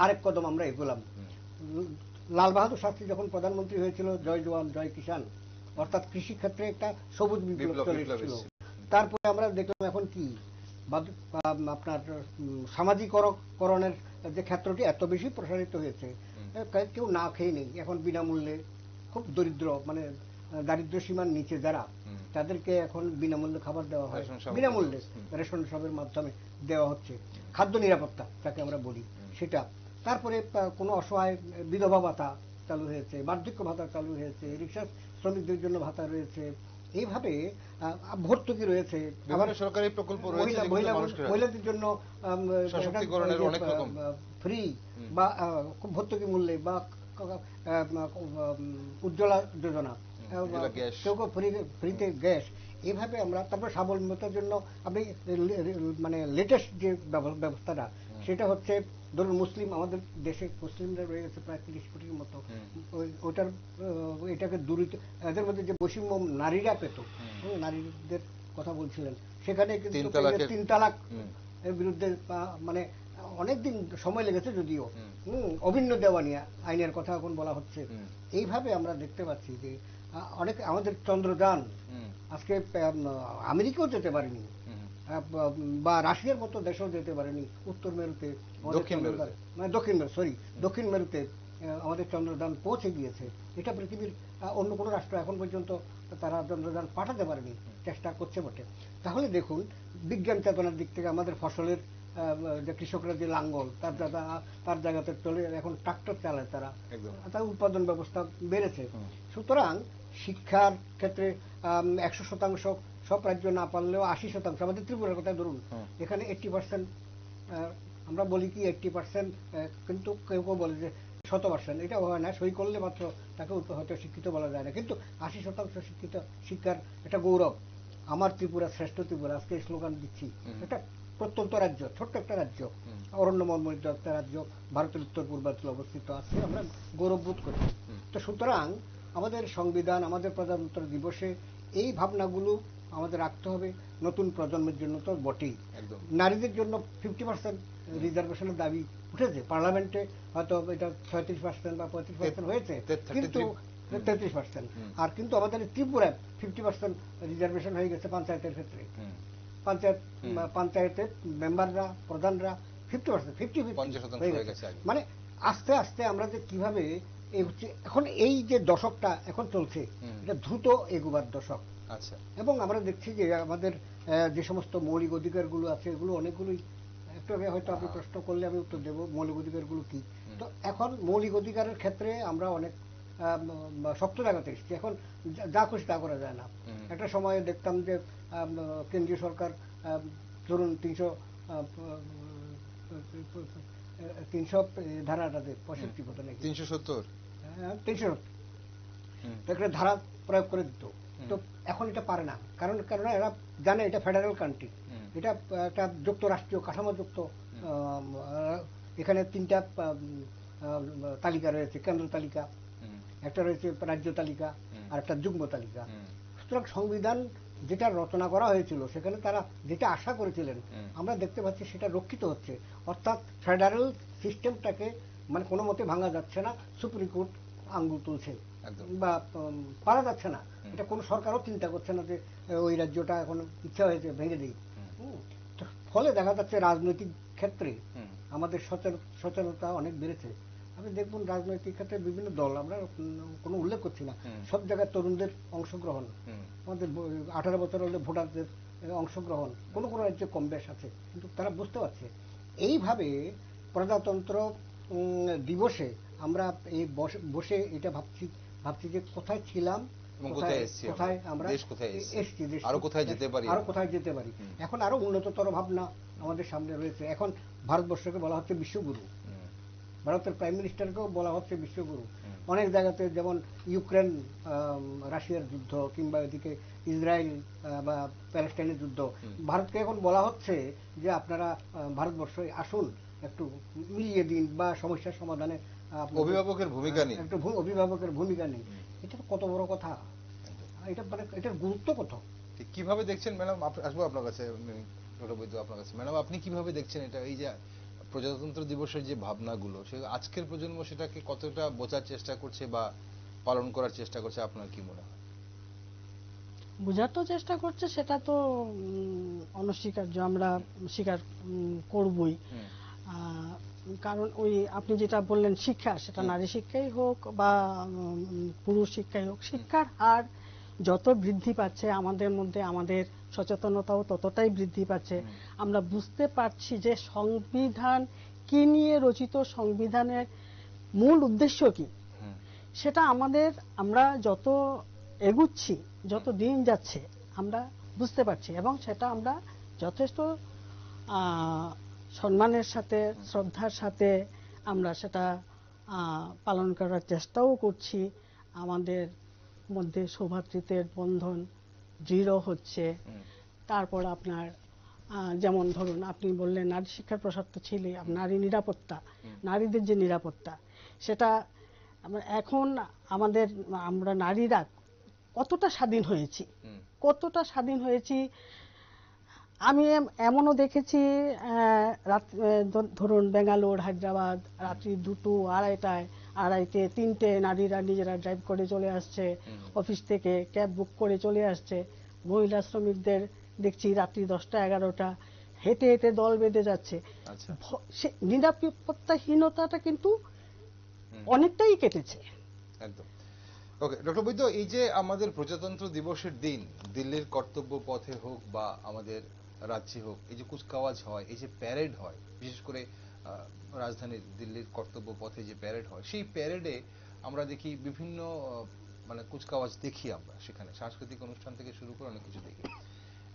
আরেক কদম আমরা এগোলাম। লাল বাহাদুর শাস্ত্রী যখন প্রধানমন্ত্রী হয়েছিল, জয় জওয়ান জয় কিষাণ, অর্থাৎ কৃষি ক্ষেত্রে একটা সবুজ বিপ্লব চলেছিল। তারপরে আমরা দেখলাম এখন কি আপনার সামাজিকরণের যে ক্ষেত্রটি এত বেশি প্রসারিত হয়েছে, কেউ না খেয়ে নেই এখন বিনামূল্যে, খুব দরিদ্র মানে দারিদ্র সীমার নিচে যারা, তাদেরকে এখন বিনামূল্যে খাবার দেওয়া হয়, বিনামূল্যে রেশন শপের মাধ্যমে দেওয়া হচ্ছে। খাদ্য নিরাপত্তা যাকে আমরা বলি সেটা। তারপরে কোনো অসহায় বিধবা ভাতা চালু হয়েছে, বার্ধক্য ভাতা চালু হয়েছে, রিক্সা শ্রমিকদের জন্য ভাতা রয়েছে, এইভাবে ভর্তুকি রয়েছে, সরকারি প্রকল্প রয়েছে, মহিলাদের জন্য ফ্রি বা ভর্তুকি মূল্যে বা উজ্জ্বলা যোজনা, কেউ ফ্রিতে গ্যাস, এইভাবে আমরা। তারপর স্বাবলম্বিতার জন্য আপনি মানে লেটেস্ট যে ব্যবস্থাটা, সেটা হচ্ছে ধরুন মুসলিম, আমাদের দেশে মুসলিমরা রয়ে গেছে প্রায় 30 কোটির মতো, এটাকে দূরীত, এদের মধ্যে যে বৈষম্য নারীরা পেত, নারীদের কথা বলছিলেন, সেখানে কিন্তু 3 তালাক এর বিরুদ্ধে মানে অনেকদিন সময় লেগেছে, যদিও অভিন্ন দেওয়ানি আইনের কথা এখন বলা হচ্ছে। এইভাবে আমরা দেখতে পাচ্ছি যে অনেক আমাদের চন্দ্রযান আজকে আমেরিকাও যেতে পারেনি, বা রাশিয়ার মতো দেশেও যেতে পারেনি, উত্তর মেরুতে, দক্ষিণ মেরুতে আমাদের চন্দ্রযান পৌঁছে গিয়েছে। এটা পৃথিবীর অন্য কোনো রাষ্ট্র এখন পর্যন্ত তারা চন্দ্রযান পাঠাতে পারেনি, চেষ্টা করছে বটে। তাহলে দেখুন বিজ্ঞান চেতনার দিক থেকে আমাদের ফসলের যে কৃষকরা যে লাঙ্গল, তার জায়গাতে চলে এখন ট্রাক্টর চালায়, তারা উৎপাদন ব্যবস্থা বেড়েছে। সুতরাং শিক্ষার ক্ষেত্রে 100% সব রাজ্য না পারলেও 80%, আমাদের ত্রিপুরার কথা ধরুন, এখানে 80%, আমরা বলি কি 80%, কিন্তু কেউ কেউ বলে যে 100%, এটা হয় না, সই করলে মাত্র তাকে হয়তো শিক্ষিত বলা যায় না, কিন্তু 80% শিক্ষিত, শিক্ষার একটা গৌরব। আমার ত্রিপুরা শ্রেষ্ঠ ত্রিপুরা, আজকে স্লোগান দিচ্ছি। এটা প্রত্যন্ত রাজ্য, ছোট্ট একটা রাজ্য, অরণ্য মর্মরিত একটা রাজ্য, ভারতের উত্তর পূর্বাঞ্চলে অবস্থিত আছে, আমরা গৌরববোধ করি। তো সুতরাং আমাদের সংবিধান, আমাদের প্রজাতন্ত্র দিবসে এই ভাবনাগুলো আমাদের রাখতে হবে। নতুন প্রজন্মের জন্য তো বটেই, নারীদের জন্য 50% রিজার্ভেশনের দাবি উঠেছে পার্লামেন্টে, হয়তো এটা 36% বা 35% হয়েছে, কিন্তু 33%। আর কিন্তু আমাদের ত্রিপুরায় 50% রিজার্ভেশন হয়ে গেছে পঞ্চায়েতের ক্ষেত্রে। পঞ্চায়েতের মেম্বাররা, প্রধানরা 50% হয়ে গেছে। মানে আস্তে আস্তে আমরা যে কিভাবে এখন এই যে দশকটা এখন চলছে, এটা দ্রুত এগোবার দশক। আচ্ছা, এবং আমরা দেখছি যে আমাদের যে সমস্ত মৌলিক অধিকারগুলো আছে, এগুলো অনেকগুলোই, একটু আগে হয়তো আপনি প্রশ্ন করলে আমি উত্তর দেবো মৌলিক অধিকারগুলো কি। তো এখন মৌলিক অধিকারের ক্ষেত্রে আমরা অনেক শক্ত জায়গাতে এসেছি, এখন যা খুশি তা করা যায় না। একটা সময় দেখতাম যে কেন্দ্রীয় সরকার ধরুন 300 ধারাটাতে 65 মতো নাকি 370 একটা ধারা প্রয়োগ করে দিত। তো এখন এটা পারে না, কারণ এরা জানে এটা ফেডারেল কান্ট্রি, এটা একটা যুক্তরাষ্ট্রীয় কাঠামোযুক্ত, এখানে 3টা তালিকা রয়েছে, কেন্দ্র তালিকা, একটা রয়েছে রাজ্য তালিকা, আর একটা যুগ্ম তালিকা। সুতরাং সংবিধান যেটা রচনা করা হয়েছিল, সেখানে তারা যেটা আশা করেছিলেন আমরা দেখতে পাচ্ছি সেটা রক্ষিত হচ্ছে। অর্থাৎ ফেডারেল সিস্টেমটাকে মানে কোনো মতে ভাঙা যাচ্ছে না, সুপ্রিম কোর্ট আঙ্গুল তুলছে বা পারা যাচ্ছে না। এটা কোনো সরকারও চিন্তা করছে না যে ওই রাজ্যটা এখন ইচ্ছা হয়েছে ভেঙে দিই। ফলে দেখা যাচ্ছে রাজনৈতিক ক্ষেত্রে আমাদের সচেতনতা অনেক বেড়েছে। আপনি দেখুন রাজনৈতিক ক্ষেত্রে বিভিন্ন দল, আমরা কোনো উল্লেখ করছি না, সব জায়গায় তরুণদের অংশগ্রহণ, আমাদের 18 বছর হলে ভোটারদের অংশগ্রহণ, কোনো কোনো রাজ্যে কম বেশ আছে, কিন্তু তারা বুঝতে পারছে। এইভাবে প্রজাতন্ত্র দিবসে আমরা এই বসে এটা ভাবছি যে কোথায় ছিলাম, কোথায় আমরা এসছি, আরো কোথায় যেতে পারি। এখন আরো উন্নততর ভাবনা আমাদের সামনে রয়েছে। এখন ভারতবর্ষকে বলা হচ্ছে বিশ্বগুরু, ভারতের প্রাইম মিনিস্টারকেও বলা হচ্ছে বিশ্বগুরু। অনেক জায়গাতে যেমন ইউক্রেন রাশিয়ার যুদ্ধ, কিংবা এদিকে ইসরায়েল বা প্যালেস্টাইনের যুদ্ধ, ভারতকে এখন বলা হচ্ছে যে আপনারা ভারতবর্ষে আসুন, একটু মিলিয়ে দিন বা সমস্যার সমাধানে অভিভাবকের ভূমিকা নেই, একটু অভিভাবকের ভূমিকা নেই। এটা কত বড় কথা, এটা মানে এটার গুরুত্ব কত। কিভাবে দেখছেন ম্যাডাম? আসবো আপনার কাছে, আপনার কাছে ম্যাডাম, আপনি কিভাবে দেখছেন এটা, এই যে প্রজাতন্ত্র দিবসের যে ভাবনাগুলো, সে আজকের প্রজন্ম সেটাকে কতটা বোঝার চেষ্টা করছে বা পালন করার চেষ্টা করছে, আপনার কি মনে হয়? বোঝার তো চেষ্টা করছে, সেটা তো অনস্বীকার্য, আমরা স্বীকার করবই। কারণ ওই আপনি যেটা বললেন শিক্ষা, সেটা নারী শিক্ষাই হোক বা পুরুষ শিক্ষাই হোক, শিক্ষার হার যত বৃদ্ধি পাচ্ছে আমাদের মধ্যে, আমাদের সচেতনতাও ততটাই বৃদ্ধি পাচ্ছে। আমরা বুঝতে পারছি যে সংবিধান কি নিয়ে রচিত, সংবিধানের মূল উদ্দেশ্য কি, সেটা আমরা যত এগুচ্ছি, যত দিন যাচ্ছে আমরা বুঝতে পারছি, এবং সেটা আমরা যথেষ্ট সম্মানের সাথে, শ্রদ্ধার সাথে আমরা সেটা পালন করার চেষ্টাও করছি। আমাদের মধ্যে সৌভ্রাতৃত্বের বন্ধন দৃঢ় হচ্ছে। তারপর আপনার যেমন ধরুন আপনি বললেন নারী শিক্ষার প্রসার তো ছিলই, নারী নিরাপত্তা, নারীদের যে নিরাপত্তা, সেটা এখন আমরা নারীরা কতটা স্বাধীন হয়েছি। আমি এমনও দেখেছি ধরুন বেঙ্গালোর, হায়দ্রাবাদ, রাত্রি 2টো, 2:30, 3টে নারীরা নিজেরা ড্রাইভ করে চলে আসছে, অফিস থেকে ক্যাব বুক করে চলে আসছে। মহিলা শ্রমিকদের দেখছি রাত্রি 10টা, 11টা হেঁটে হেঁটে দল বেঁধে যাচ্ছে। নিরাপত্তাহীনতাটা কিন্তু অনেকটাই কেটেছে। একদম। ওকে ডক্টর বৈদ্য, এই যে আমাদের প্রজাতন্ত্র দিবসের দিন দিল্লির কর্তব্য পথে হোক বা আমাদের রাজ্যে হোক, এই যে কুচকাওয়াজ হয়, এই যে প্যারেড হয়, বিশেষ করে রাজধানীর দিল্লির কর্তব্য পথে যে প্যারেড হয়, সেই প্যারেডে আমরা দেখি বিভিন্ন মানে কুচকাওয়াজ দেখি আমরা সেখানে, সাংস্কৃতিক অনুষ্ঠান থেকে শুরু করে অনেক কিছু দেখি।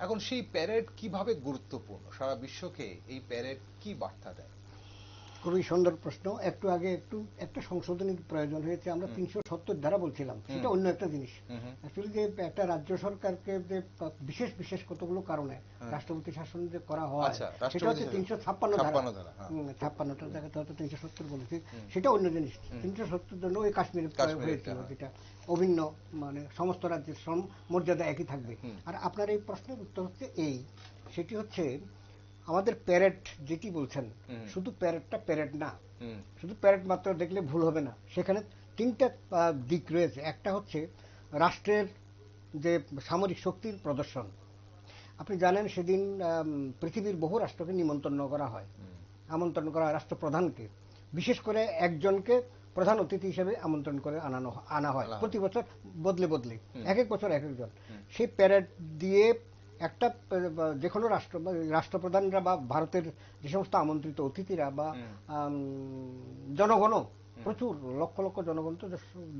এখন সেই প্যারেড কিভাবে গুরুত্বপূর্ণ, সারা বিশ্বকে এই প্যারেড কি বার্তা দেয়? খুবই সুন্দর প্রশ্ন। একটু আগে একটা সংশোধনের প্রয়োজন হয়েছে। আমরা 370 ধারা বলছিলাম, সেটা অন্য একটা জিনিস। অ্যাকচুয়ালি যে একটা রাজ্য সরকারকে যে বিশেষ বিশেষ কতগুলো কারণে রাষ্ট্রপতি শাসন যে করা হয়, সেটা হচ্ছে 356 ধারা। 56টা জায়গাতে হয়তো 370 বলেছি, সেটা অন্য জিনিস। 370 জন্য ওই কাশ্মীরে প্রয়োগ হয়েছিল, যেটা অভিন্ন, মানে সমস্ত রাজ্যের মর্যাদা একই থাকবে। আর আপনার এই প্রশ্নের উত্তর হচ্ছে সেটি হচ্ছে আমাদের প্যারেড যেটি বলছেন, শুধু প্যারেডটা প্যারেড না, শুধু প্যারেড মাত্র দেখলে ভুল হবে না। সেখানে 3টা দিক রয়েছে। একটা হচ্ছে রাষ্ট্রের যে সামরিক শক্তির প্রদর্শন। আপনি জানেন সেদিন পৃথিবীর বহু রাষ্ট্রকে নিমন্ত্রণ করা হয়, আমন্ত্রণ করা হয় রাষ্ট্রপ্রধানকে, বিশেষ করে একজনকে প্রধান অতিথি হিসেবে আমন্ত্রণ করে আনা হয় প্রতি বছর বদলে বদলে, এক এক বছর এক একজন। সেই প্যারেড দিয়ে একটা যে কোনো রাষ্ট্রপ্রধানরা বা ভারতের যে সমস্ত আমন্ত্রিত অতিথিরা বা জনগণও, প্রচুর লক্ষ লক্ষ জনগণ তো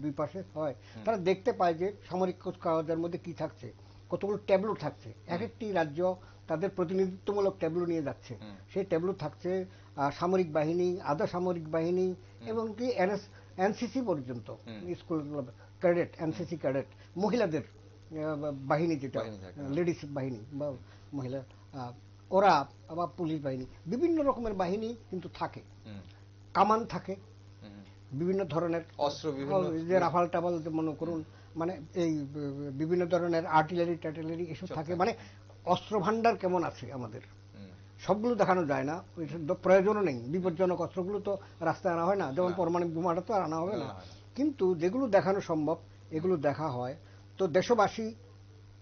দুই পাশে হয়, তারা দেখতে পায় যে সামরিক কুচকাওয়াজের মধ্যে কি থাকছে, কতগুলো ট্যাবলো থাকছে। এক একটি রাজ্য তাদের প্রতিনিধিত্বমূলক ট্যাবলো নিয়ে যাচ্ছে। সেই ট্যাবলো থাকছে সামরিক বাহিনী, আধা সামরিক বাহিনী, এবং কি এনসিসি পর্যন্ত, স্কুল ক্যাডেট, এনসিসি ক্যাডেট, মহিলাদের বাহিনী, যেটা লেডিস বাহিনী বা মহিলা, ওরা বা পুলিশ বাহিনী, বিভিন্ন রকমের বাহিনী কিন্তু থাকে। কামান থাকে, বিভিন্ন ধরনের অস্ত্র, যে রাফাল টাফাল মনে করুন, মানে এই বিভিন্ন ধরনের আর্টিলারি এসব থাকে। মানে অস্ত্র ভান্ডার কেমন আছে আমাদের, সবগুলো দেখানো যায় না, প্রয়োজনও নেই। বিপজ্জনক অস্ত্রগুলো তো রাস্তায় আনা হয় না, যেমন পারমাণবিক বোমাটা তো আনা হবে না। কিন্তু যেগুলো দেখানো সম্ভব এগুলো দেখা হয়। তো দেশবাসী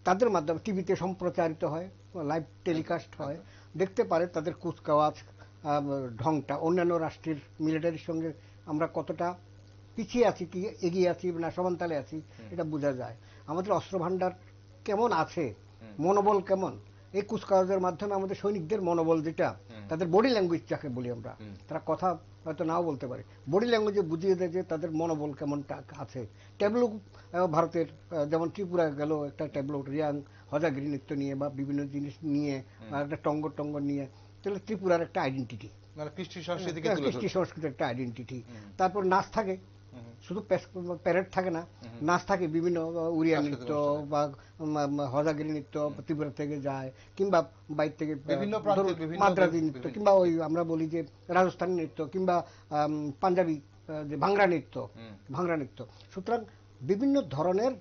তাদের মাধ্যমে টিভিতে সম্প্রচারিত হয়, লাইভ টেলিকাস্ট হয়, দেখতে পারে তাদের কুচকাওয়াজ ঢংটা। অন্যান্য রাষ্ট্রের মিলিটারির সঙ্গে আমরা কতটা পিছিয়ে আছি, কি এগিয়ে আছি না সমানতালে আছি, এটা বোঝা যায়। আমাদের অস্ত্র ভান্ডার কেমন আছে, মনোবল কেমন, এই কুচকাওয়াজের মাধ্যমে আমাদের সৈনিকদের মনোবল, যেটা তাদের বডি ল্যাঙ্গুয়েজ যাকে বলি আমরা, তারা কথা হয়তো নাও বলতে পারে, বডি ল্যাঙ্গুয়েজে বুঝিয়ে দেয় যে তাদের মনোবল কেমনটা আছে। ট্যাবলো ভারতের, যেমন ত্রিপুরা গেল একটা ট্যাবলো রিয়াং হজাগিরি নৃত্য নিয়ে বা বিভিন্ন জিনিস নিয়ে, একটা টঙ্গ নিয়ে, তাহলে ত্রিপুরার একটা আইডেন্টিটি, কৃষ্টি সংস্কৃতির একটা আইডেন্টিটি। তারপর নাচ থাকে, শুধু প্যারেড থাকে না, নাচ থাকে, বিভিন্ন উড়িয়া নৃত্য বা হজাগিরি নৃত্য ত্রিপুরা থেকে যায়, কিংবা বাইরে থেকে মাদ্রাজি নৃত্য, কিংবা ওই আমরা বলি যে রাজস্থানী নৃত্য, কিংবা পাঞ্জাবি যে ভাংরা নৃত্য। সুতরাং বিভিন্ন ধরনের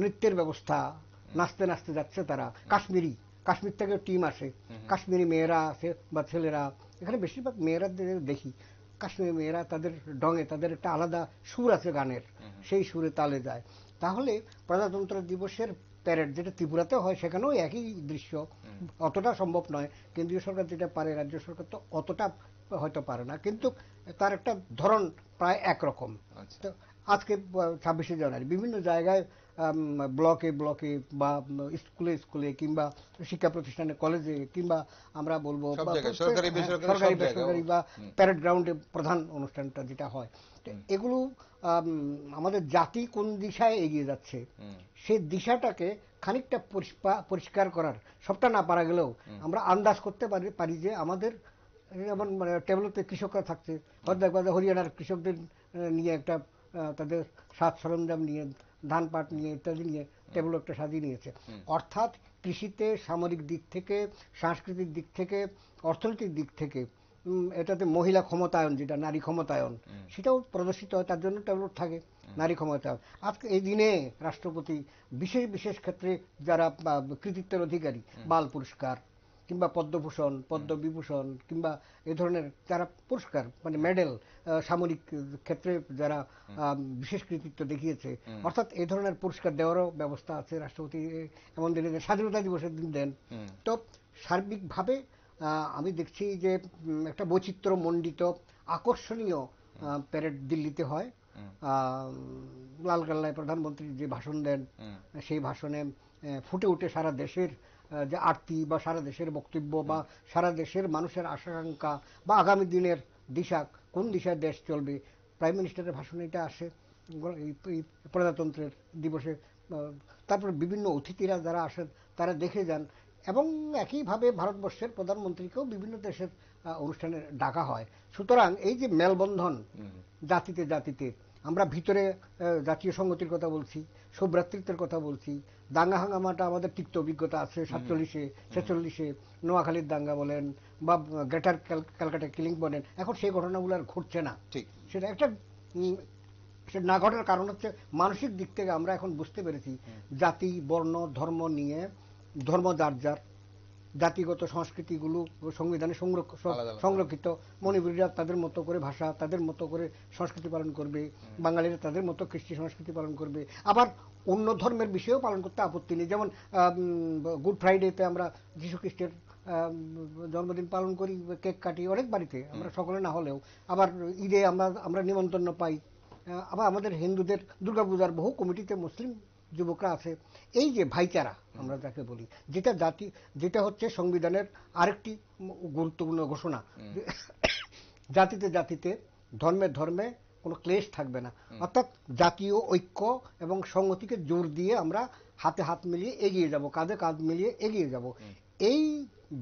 নৃত্যের ব্যবস্থা, নাচতে নাচতে যাচ্ছে তারা। কাশ্মীর থেকে টিম আসে, কাশ্মীরি মেয়েরা আসে বা ছেলেরা, এখানে বেশিরভাগ মেয়েরা দেখি, কাশ্মীরি মেয়েরা তাদের ঢঙে, তাদের একটা আলাদা সুর আছে গানের, সেই সুরে তালে যায়। তাহলে প্রজাতন্ত্র দিবসের প্যারেড যেটা ত্রিপুরাতে হয়, সেখানেও একই দৃশ্য। অতটা সম্ভব নয়, কেন্দ্রীয় সরকার যেটা পারে, রাজ্য সরকার তো অতটা হয়তো পারে না, কিন্তু তার একটা ধরন প্রায় একরকম। আজকে 26শে জানুয়ারি বিভিন্ন জায়গায়, ব্লকে বা স্কুলে কিংবা শিক্ষা প্রতিষ্ঠানে, কলেজে, কিংবা আমরা বলবো সরকারি বেসরকারি বা প্যারেড গ্রাউন্ডে প্রধান অনুষ্ঠানটা যেটা হয়, এগুলো আমাদের জাতি কোন দিশায় এগিয়ে যাচ্ছে সেই দিশাটাকে খানিকটা পরিষ্কার করার, সবটা না পারা গেলেও আমরা আন্দাজ করতে পারি যে আমাদের যেমন মানে টেবিলতে কৃষকরা থাকছে, হরিয়ানার কৃষকদের নিয়ে একটা তাদের সাজ সরঞ্জাম নিয়ে, ধান পাট নিয়ে ইত্যাদি নিয়ে টেবিল একটা সাজিয়ে নিয়েছে। অর্থাৎ কৃষিতে, সামরিক দিক থেকে, সাংস্কৃতিক দিক থেকে, অর্থনৈতিক দিক থেকে, এটাতে মহিলা ক্ষমতায়ন, যেটা নারী ক্ষমতায়ন, সেটাও প্রদর্শিত হয়। তার জন্য টেবিল থাকে নারী ক্ষমতায়ন। আজকে এই দিনে রাষ্ট্রপতি বিশেষ বিশেষ ক্ষেত্রে যারা কৃতিত্বের অধিকারী, বাল পুরস্কার কিংবা পদ্মভূষণ, পদ্মবিভূষণ, কিংবা এই ধরনের যারা পুরস্কার, মানে মেডেল, সামরিক ক্ষেত্রে যারা বিশেষ কৃতিত্ব দেখিয়েছে, অর্থাৎ এই ধরনের পুরস্কার দেওয়ারও ব্যবস্থা আছে। রাষ্ট্রপতি এমন দিনে স্বাধীনতা দিবসের দিন দেন। তো সার্বিকভাবে আমি দেখছি যে একটা বৈচিত্র্যমণ্ডিত আকর্ষণীয় প্যারেড দিল্লিতে হয়। লালকেল্লায় প্রধানমন্ত্রী যে ভাষণ দেন, সেই ভাষণে ফুটে উঠে সারা দেশের যে আরতি বা সারা দেশের বক্তব্য বা সারা দেশের মানুষের আশঙ্কা বা আগামী দিনের দিশা, কোন দিশায় দেশ চলবে, প্রাইম মিনিস্টারের ভাষণে এটা আসে। এই প্রজাতন্ত্রের দিবসে। তারপরে বিভিন্ন অতিথিরা যারা আসেন তারা দেখে যান, এবং একইভাবে ভারতবর্ষের প্রধানমন্ত্রীকেও বিভিন্ন দেশের অনুষ্ঠানে ডাকা হয়। সুতরাং এই যে মেলবন্ধন জাতিতে জাতিতে, আমরা ভিতরে জাতীয় সংগতির কথা বলছি, সৌভ্রাতৃত্বের কথা বলছি, দাঙ্গা হাঙ্গামাটা আমাদের তিক্ত অভিজ্ঞতা আছে 47-এ 46-এ, নোয়াখালীর দাঙ্গা বলেন বা গ্রেটার ক্যালকাটা কিলিং বলেন, এখন সেই ঘটনাগুলো আর ঘটছে না। সেটা একটা সেটা না ঘটার কারণ হচ্ছে মানসিক দিক থেকে আমরা এখন বুঝতে পেরেছি জাতি বর্ণ ধর্ম নিয়ে, ধর্ম যার যার, জাতিগত সংস্কৃতিগুলো সংবিধানে সংরক্ষিত, মণিপুরীরা তাদের মতো করে ভাষা, তাদের মতো করে সংস্কৃতি পালন করবে, বাঙালিরা তাদের মতো কৃষ্টি সংস্কৃতি পালন করবে, আবার অন্য ধর্মের বিষয়েও পালন করতে আপত্তি নেই। যেমন গুড ফ্রাইডেতে আমরা যীশু খ্রিস্টের জন্মদিন পালন করি, কেক কাটি অনেক বাড়িতে, আমরা সকলে না হলেও। আবার ঈদে আমরা নিমন্ত্রণ পাই। আবার আমাদের হিন্দুদের দুর্গাপূজার বহু কমিটিতে মুসলিম যুবকরা আছে। এই যে ভাইচারা আমরা যাকে বলি, যেটা হচ্ছে সংবিধানের আরেকটি গুরুত্বপূর্ণ ঘোষণা, জাতিতে জাতিতে ধর্মে ধর্মে কোনো ক্লেশ থাকবে না। অর্থাৎ জাতীয় ঐক্য এবং সংহতিকে জোর দিয়ে আমরা হাতে হাত মিলিয়ে এগিয়ে যাব, কাঁধে কাঁধ মিলিয়ে এগিয়ে যাব। এই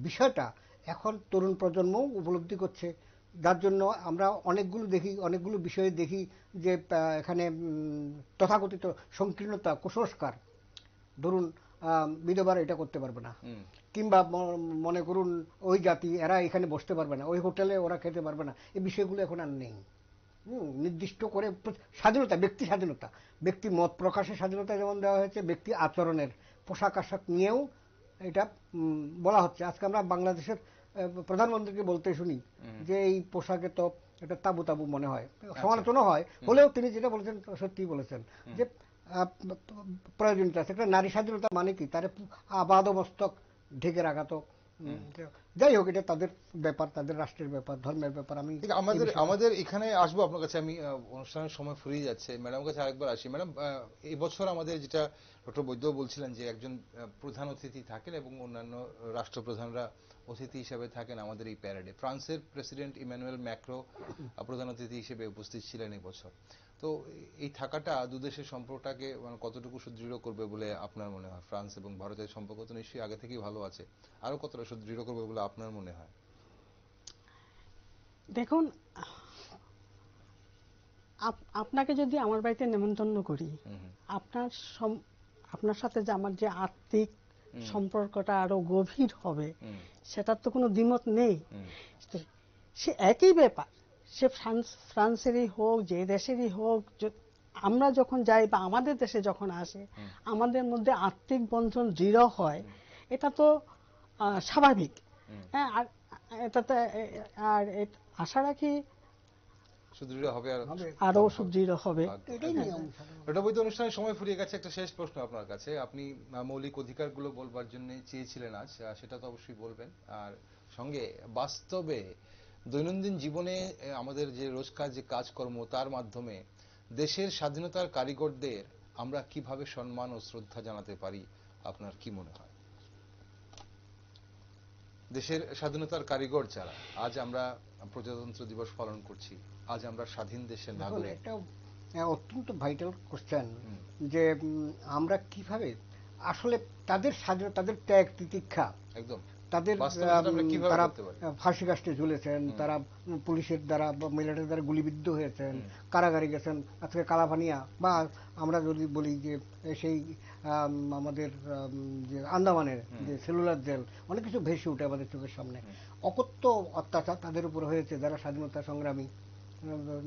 বিষয়টা এখন তরুণ প্রজন্ম উপলব্ধি করছে, যার জন্য আমরা অনেকগুলো বিষয়ে দেখি যে এখানে তথাকথিত সংকীর্ণতা, কুসংস্কার। ধরুন বিধবার এটা করতে পারবে না, কিংবা মনে করুন ওই জাতি এরা এখানে বসতে পারবে না, ওই হোটেলে ওরা খেতে পারবে না, এই বিষয়গুলো এখন আর নেই। নির্দিষ্ট করে স্বাধীনতা, ব্যক্তি স্বাধীনতা, ব্যক্তি মত প্রকাশের স্বাধীনতা যেমন দেওয়া হয়েছে, ব্যক্তি আচরণের, পোশাক আশাক নিয়েও এটা বলা হচ্ছে। আজকে আমরা বাংলাদেশের প্রধানমন্ত্রীকে বলতে শুনি যে এই পোশাকে তো এটা তাবু তাবু মনে হয়, সমালোচনা হয়, হলেও তিনি যেটা বলেছেন সত্যি বলেছেন যে প্রয়োজনীয়তা আছে। একটা নারী স্বাধীনতা মানে কি, তার আপাদমস্তক ঢেকে রাখা তো, যাই হোক, এটা তাদের ব্যাপার, তাদের রাষ্ট্রের ব্যাপার, ধর্মের ব্যাপার। আমি আমাদের এখানে আসবো আপনার কাছে, আমি অনুষ্ঠানের সময় ফুরিয়ে যাচ্ছে, ম্যাডাম কাছে আরেকবার আসি। ম্যাডাম, এই বছর আমাদের যেটা ডক্টর বৈদ্য বলছিলেন যে একজন প্রধান অতিথি থাকেন এবং অন্যান্য রাষ্ট্রপ্রধানরা অতিথি হিসেবে থাকেন আমাদের এই প্যারেডে। ফ্রান্সের প্রেসিডেন্ট ইমানুয়েল ম্যাক্রো প্রধান অতিথি হিসেবে উপস্থিত ছিলেন এই বছর। তো এই থাকাটা দুদেশের সম্পর্কটাকে কতটুকু সুদৃঢ় করবে বলে আপনার মনে হয়? ফ্রান্স এবং ভারতের সম্পর্ক তো নিশ্চয়ই আগে থেকেই ভালো আছে, আরো কতটা সুদৃঢ় করবে বলে আপনার মনে হয়? দেখুন, আপনাকে যদি আমার বাড়িতে নেমন্তন্ন করি, আপনার সাথে যে আমার যে আত্মিক সম্পর্কটা আরো গভীর হবে, সেটার তো কোনো দ্বিমত নেই। সে একই ব্যাপার, সে ফ্রান্সেরই হোক, যে দেশেরই হোক, আমরা যখন যাই বা আমাদের দেশে যখন আসে, আমাদের মধ্যে আত্মিক বন্ধন দৃঢ় হয়, এটা তো স্বাভাবিক। হ্যাঁ, আর এটাতে আর আশা রাখি সুদৃঢ় হবে, আরো সুদৃঢ় হবে। এটা বৈধ অনুষ্ঠানের সময় ফুরিয়ে গেছে। একটা শেষ প্রশ্ন আপনার কাছে। আপনি মৌলিক অধিকারগুলো বলবার জন্য চেয়েছিলেন আজ, সেটা তো অবশ্যই বলবেন। আর সঙ্গে বাস্তবে দৈনন্দিন জীবনে আমাদের যে রোজকার যে কাজকর্ম, তার মাধ্যমে দেশের স্বাধীনতার কারিগরদের আমরা কিভাবে সম্মান ও শ্রদ্ধা জানাতে পারি, আপনার কি মনে হয়? দেশের স্বাধীনতার কারিগর যারা, আজ আমরা প্রজাতন্ত্র দিবস পালন করছি, আজ আমরা স্বাধীন দেশের নাগরিক। একটা অত্যন্ত ভাইটাল কোশ্চেন যে আমরা কিভাবে আসলে তাদের স্বাধীনতা, তাদের ত্যাগ তিতিক্ষা, একদম তাদের, তারা ফাঁসি কাষ্টে ঝুলেছেন, তারা পুলিশের দ্বারা বা মিলিটারির দ্বারা গুলিবিদ্ধ হয়েছেন, কারাগারে গেছেন। আজকে কালাপানিয়া বা আমরা যদি বলি যে সেই আমাদের যে আন্দামানের যে সেলুলার জেল, অনেক কিছু ভেসে উঠে আমাদের চোখের সামনে। অকথ্য অত্যাচার তাদের উপর হয়েছে, যারা স্বাধীনতা সংগ্রামী,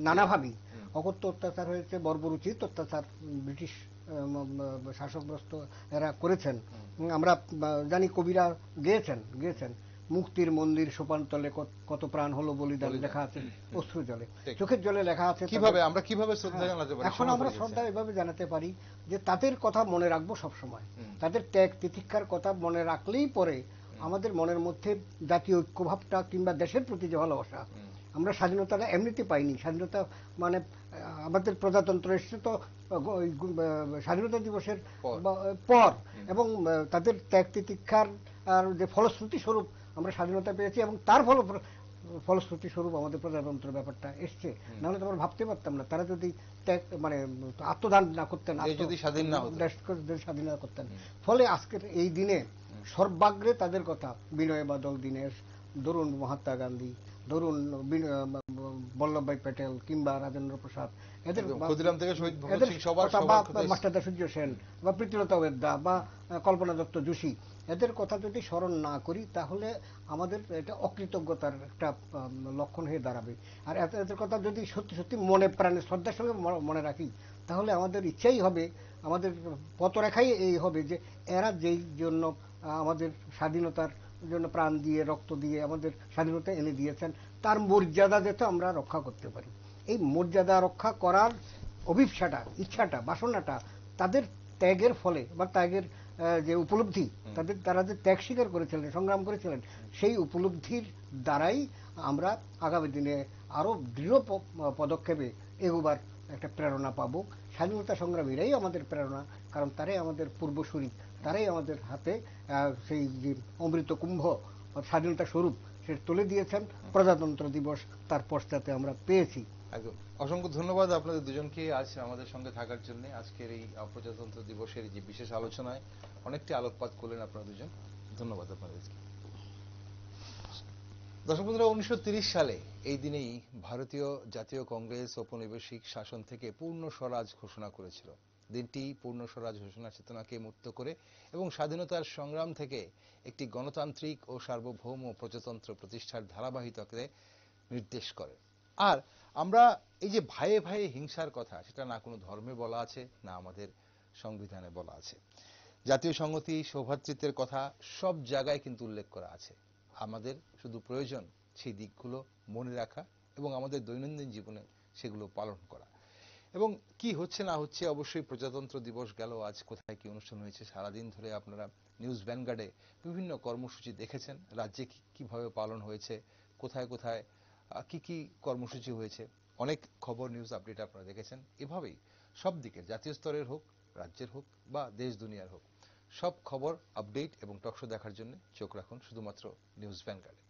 নানাভাবেই অকথ্য অত্যাচার হয়েছে, বর্বরোচিত অত্যাচার ব্রিটিশ শাসকগ্রস্ত এরা করেছেন। আমরা জানি কবিরা গেয়েছেন মুক্তির মন্দির সোপানতলে কত প্রাণ হলো বলিদান, লেখা আছে অশ্রু জলে, চোখের জলে লেখা আছে। আমরা কিভাবে শ্রদ্ধা জানাতে পারি? এখন আমরা শ্রদ্ধা এভাবে জানাতে পারি যে তাদের কথা মনে রাখবো সব সময়, তাদের ত্যাগ তিতিক্ষার কথা মনে রাখলেই পরে আমাদের মনের মধ্যে জাতীয় ঐক্যভাবটা কিংবা দেশের প্রতি যে ভালোবাসা, আমরা স্বাধীনতাটা এমনিতে পাইনি। স্বাধীনতা মানে আমাদের প্রজাতন্ত্র এসেছে তো স্বাধীনতা দিবসের পর, এবং তাদের ত্যাগ তিতিক্ষার আর যে ফলশ্রুতি স্বরূপ আমরা স্বাধীনতা পেয়েছি, এবং তার ফলশ্রুতি স্বরূপ আমাদের প্রজাতন্ত্র ব্যাপারটা এসছে। নাহলে তো আমরা ভাবতে পারতাম না, তারা যদি মানে আত্মদান না করতেন, যদি স্বাধীন না হতো, স্বাধীন না করতেন। ফলে আজকের এই দিনে সর্বাগ্রে তাদের কথা, বিনয় বাদল দীনেশ, ধরুন মহাত্মা গান্ধী, ধরুন বল্লভভাই প্যাটেল কিংবা রাজেন্দ্র প্রসাদ, এদের মাস্টারদা সূর্য সেন বা প্রীতিলতা ওয়েদ্দা বা কল্পনা দত্ত যোশী, এদের কথা যদি স্মরণ না করি তাহলে আমাদের এটা অকৃতজ্ঞতার একটা লক্ষণ হয়ে দাঁড়াবে। আর এদের কথা যদি সত্যি সত্যি মনে প্রাণে শ্রদ্ধার সঙ্গে মনে রাখি তাহলে আমাদের ইচ্ছাই হবে, আমাদের পথরেখাই এই হবে যে এরা যেই জন্য আমাদের স্বাধীনতার জন্য প্রাণ দিয়ে রক্ত দিয়ে আমাদের স্বাধীনতা এনে দিয়েছেন, তার মর্যাদা যাতে আমরা রক্ষা করতে পারি। এই মর্যাদা রক্ষা করার অভিপ্সাটা, ইচ্ছাটা, বাসনাটা তাদের ত্যাগের ফলে বা ত্যাগের যে উপলব্ধি, তারা যে ত্যাগ স্বীকার করেছিলেন, সংগ্রাম করেছিলেন, সেই উপলব্ধির দ্বারাই আমরা আগামী দিনে আরো দৃঢ় পদক্ষেপে এগোবার একটা প্রেরণা পাবো। স্বাধীনতা সংগ্রামীরাই আমাদের প্রেরণা, কারণ তারাই আমাদের পূর্বসূরি, তারাই আমাদের হাতে সেই যে অমৃত কুম্ভ স্বাধীনতা স্বরূপ সে তুলে দিয়েছেন। প্রজাতন্ত্র দিবস তার পশ্চাতে আমরা পেয়েছি। একদম। অসংখ্য ধন্যবাদ আপনাদের দুজনকে আজ আমাদের সঙ্গে থাকার জন্য। আজকের এই প্রজাতন্ত্র দিবসের যে বিশেষ আলোচনায় অনেকটি আলোকপাত করলেন আপনারা দুজন, ধন্যবাদ আপনাদেরকে। দর্শক বন্ধুরা, 1930 সালে এই দিনেই ভারতীয় জাতীয় কংগ্রেস ঔপনিবেশিক শাসন থেকে পূর্ণ স্বরাজ ঘোষণা করেছিল। দিনটি পূর্ণ স্বরাজ ঘোষণা চেতনাকে মুক্ত করে এবং স্বাধীনতার সংগ্রাম থেকে একটি গণতান্ত্রিক ও সার্বভৌম প্রজাতন্ত্র প্রতিষ্ঠার ধারাবাহিকতাকে নির্দেশ করে। আর আমরা এই যে ভাইয়ে ভাইয়ে হিংসার কথা, সেটা না কোনো ধর্মে বলা আছে, না আমাদের সংবিধানে বলা আছে। জাতীয় সংহতি, সৌভ্রাতৃত্বের কথা সব জায়গায় কিন্তু উল্লেখ করা আছে। আমাদের শুধু প্রয়োজন সেই দিকগুলো মনে রাখা এবং আমাদের দৈনন্দিন জীবনে সেগুলো পালন করা। এবং কি হচ্ছে না হচ্ছে, অবশ্যই প্রজাতন্ত্র দিবস গেল, আজ কোথায় কি অনুষ্ঠান হয়েছে সারাদিন ধরে আপনারা নিউজ ভ্যানগার্ডে বিভিন্ন কর্মসূচি দেখেছেন। রাজ্যে কিভাবে পালন হয়েছে, কোথায় কোথায় কি কি কর্মসূচি হয়েছে, অনেক খবর নিউজ আপডেট আপনারা দেখেছেন। এভাবেই সব দিকে, জাতীয় স্তরের হোক, রাজ্যের হোক বা দেশ দুনিয়ার হোক, সব খবর আপডেট এবং টকশো দেখার জন্য চোখ রাখুন শুধুমাত্র নিউজ ভ্যানগার্ডে।